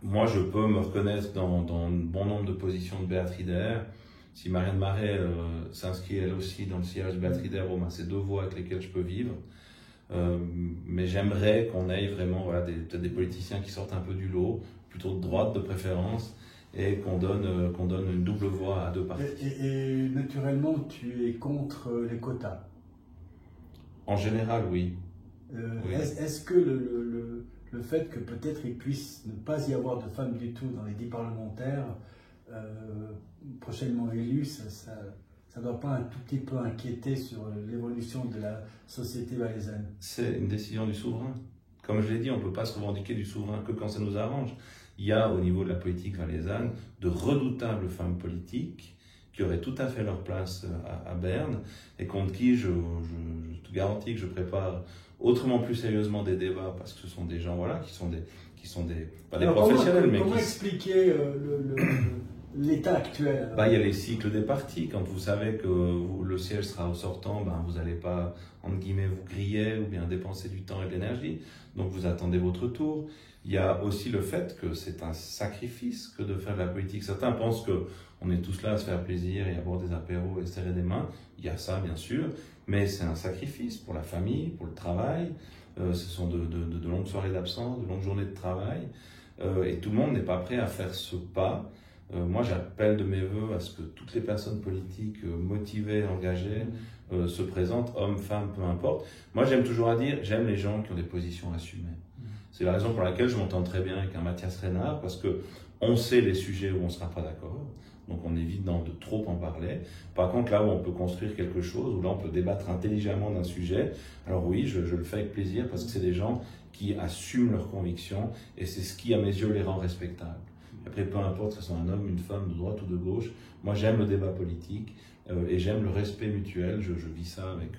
moi, je peux me reconnaître dans bon nombre de positions de Beat Rieder. Si Marianne Maret s'inscrit elle aussi dans le sillage de Beat Rieder, bon, c'est deux voies avec lesquelles je peux vivre. Mais j'aimerais qu'on ait vraiment peut-être des politiciens qui sortent un peu du lot, plutôt de droite de préférence, et qu'on donne une double voix à deux partis. Et naturellement, tu es contre les quotas? En général, oui. Oui. Est-ce que le fait que peut-être il puisse ne pas y avoir de femmes du tout dans les 10 parlementaires prochainement élus, ça ne doit pas un tout petit peu inquiéter sur l'évolution de la société valaisanne? C'est une décision du souverain. Comme je l'ai dit, on ne peut pas se revendiquer du souverain que quand ça nous arrange. Il y a au niveau de la politique valaisanne de redoutables femmes politiques qui auraient tout à fait leur place à Berne et contre qui je te garantis que je prépare autrement plus sérieusement des débats parce que ce sont des gens qui sont pas des professionnels. Comment expliquer l'état actuel? Il y a les cycles des partis. Quand vous savez que le siège sera au sortant, vous n'allez pas, entre guillemets, vous griller ou bien dépenser du temps et de l'énergie. Donc vous attendez votre tour. Il y a aussi le fait que c'est un sacrifice que de faire de la politique. Certains pensent qu'on est tous là à se faire plaisir et à boire des apéros et serrer des mains. Il y a ça, bien sûr, mais c'est un sacrifice pour la famille, pour le travail. Ce sont de longues soirées d'absence, de longues journées de travail. Et tout le monde n'est pas prêt à faire ce pas. Moi, j'appelle de mes voeux à ce que toutes les personnes politiques motivées, engagées, se présentent, hommes, femmes, peu importe. Moi, j'aime toujours à dire, j'aime les gens qui ont des positions assumées. C'est la raison pour laquelle je m'entends très bien avec un Mathias Renard, parce qu'on sait les sujets où on ne sera pas d'accord, donc on évite de trop en parler. Par contre, là où on peut construire quelque chose, où là on peut débattre intelligemment d'un sujet, alors oui, je le fais avec plaisir, parce que c'est des gens qui assument leurs convictions, et c'est ce qui, à mes yeux, les rend respectables. Après, peu importe que ce soit un homme, une femme, de droite ou de gauche, moi j'aime le débat politique et j'aime le respect mutuel. Je vis ça avec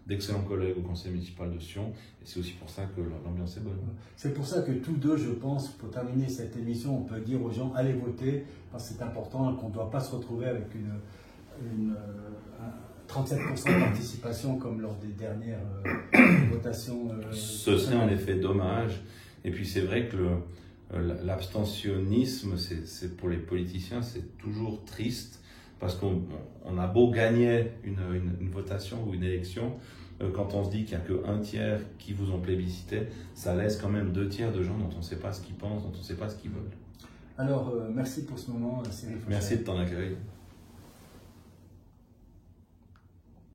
d'excellents collègues au conseil municipal de Sion et c'est aussi pour ça que l'ambiance est bonne. C'est pour ça que tous deux, je pense, pour terminer cette émission, on peut dire aux gens allez voter parce que c'est important, qu'on ne doit pas se retrouver avec une 37% de participation comme lors des dernières votations. Ce serait en effet dommage. Et puis c'est vrai que l'abstentionnisme, c'est pour les politiciens, c'est toujours triste parce qu'on a beau gagner une votation ou une élection, quand on se dit qu'il n'y a qu'un tiers qui vous ont plébiscité, ça laisse quand même 2 tiers de gens dont on ne sait pas ce qu'ils pensent, dont on ne sait pas ce qu'ils veulent. Alors, merci pour ce moment, Cyril. Merci de ton accueil.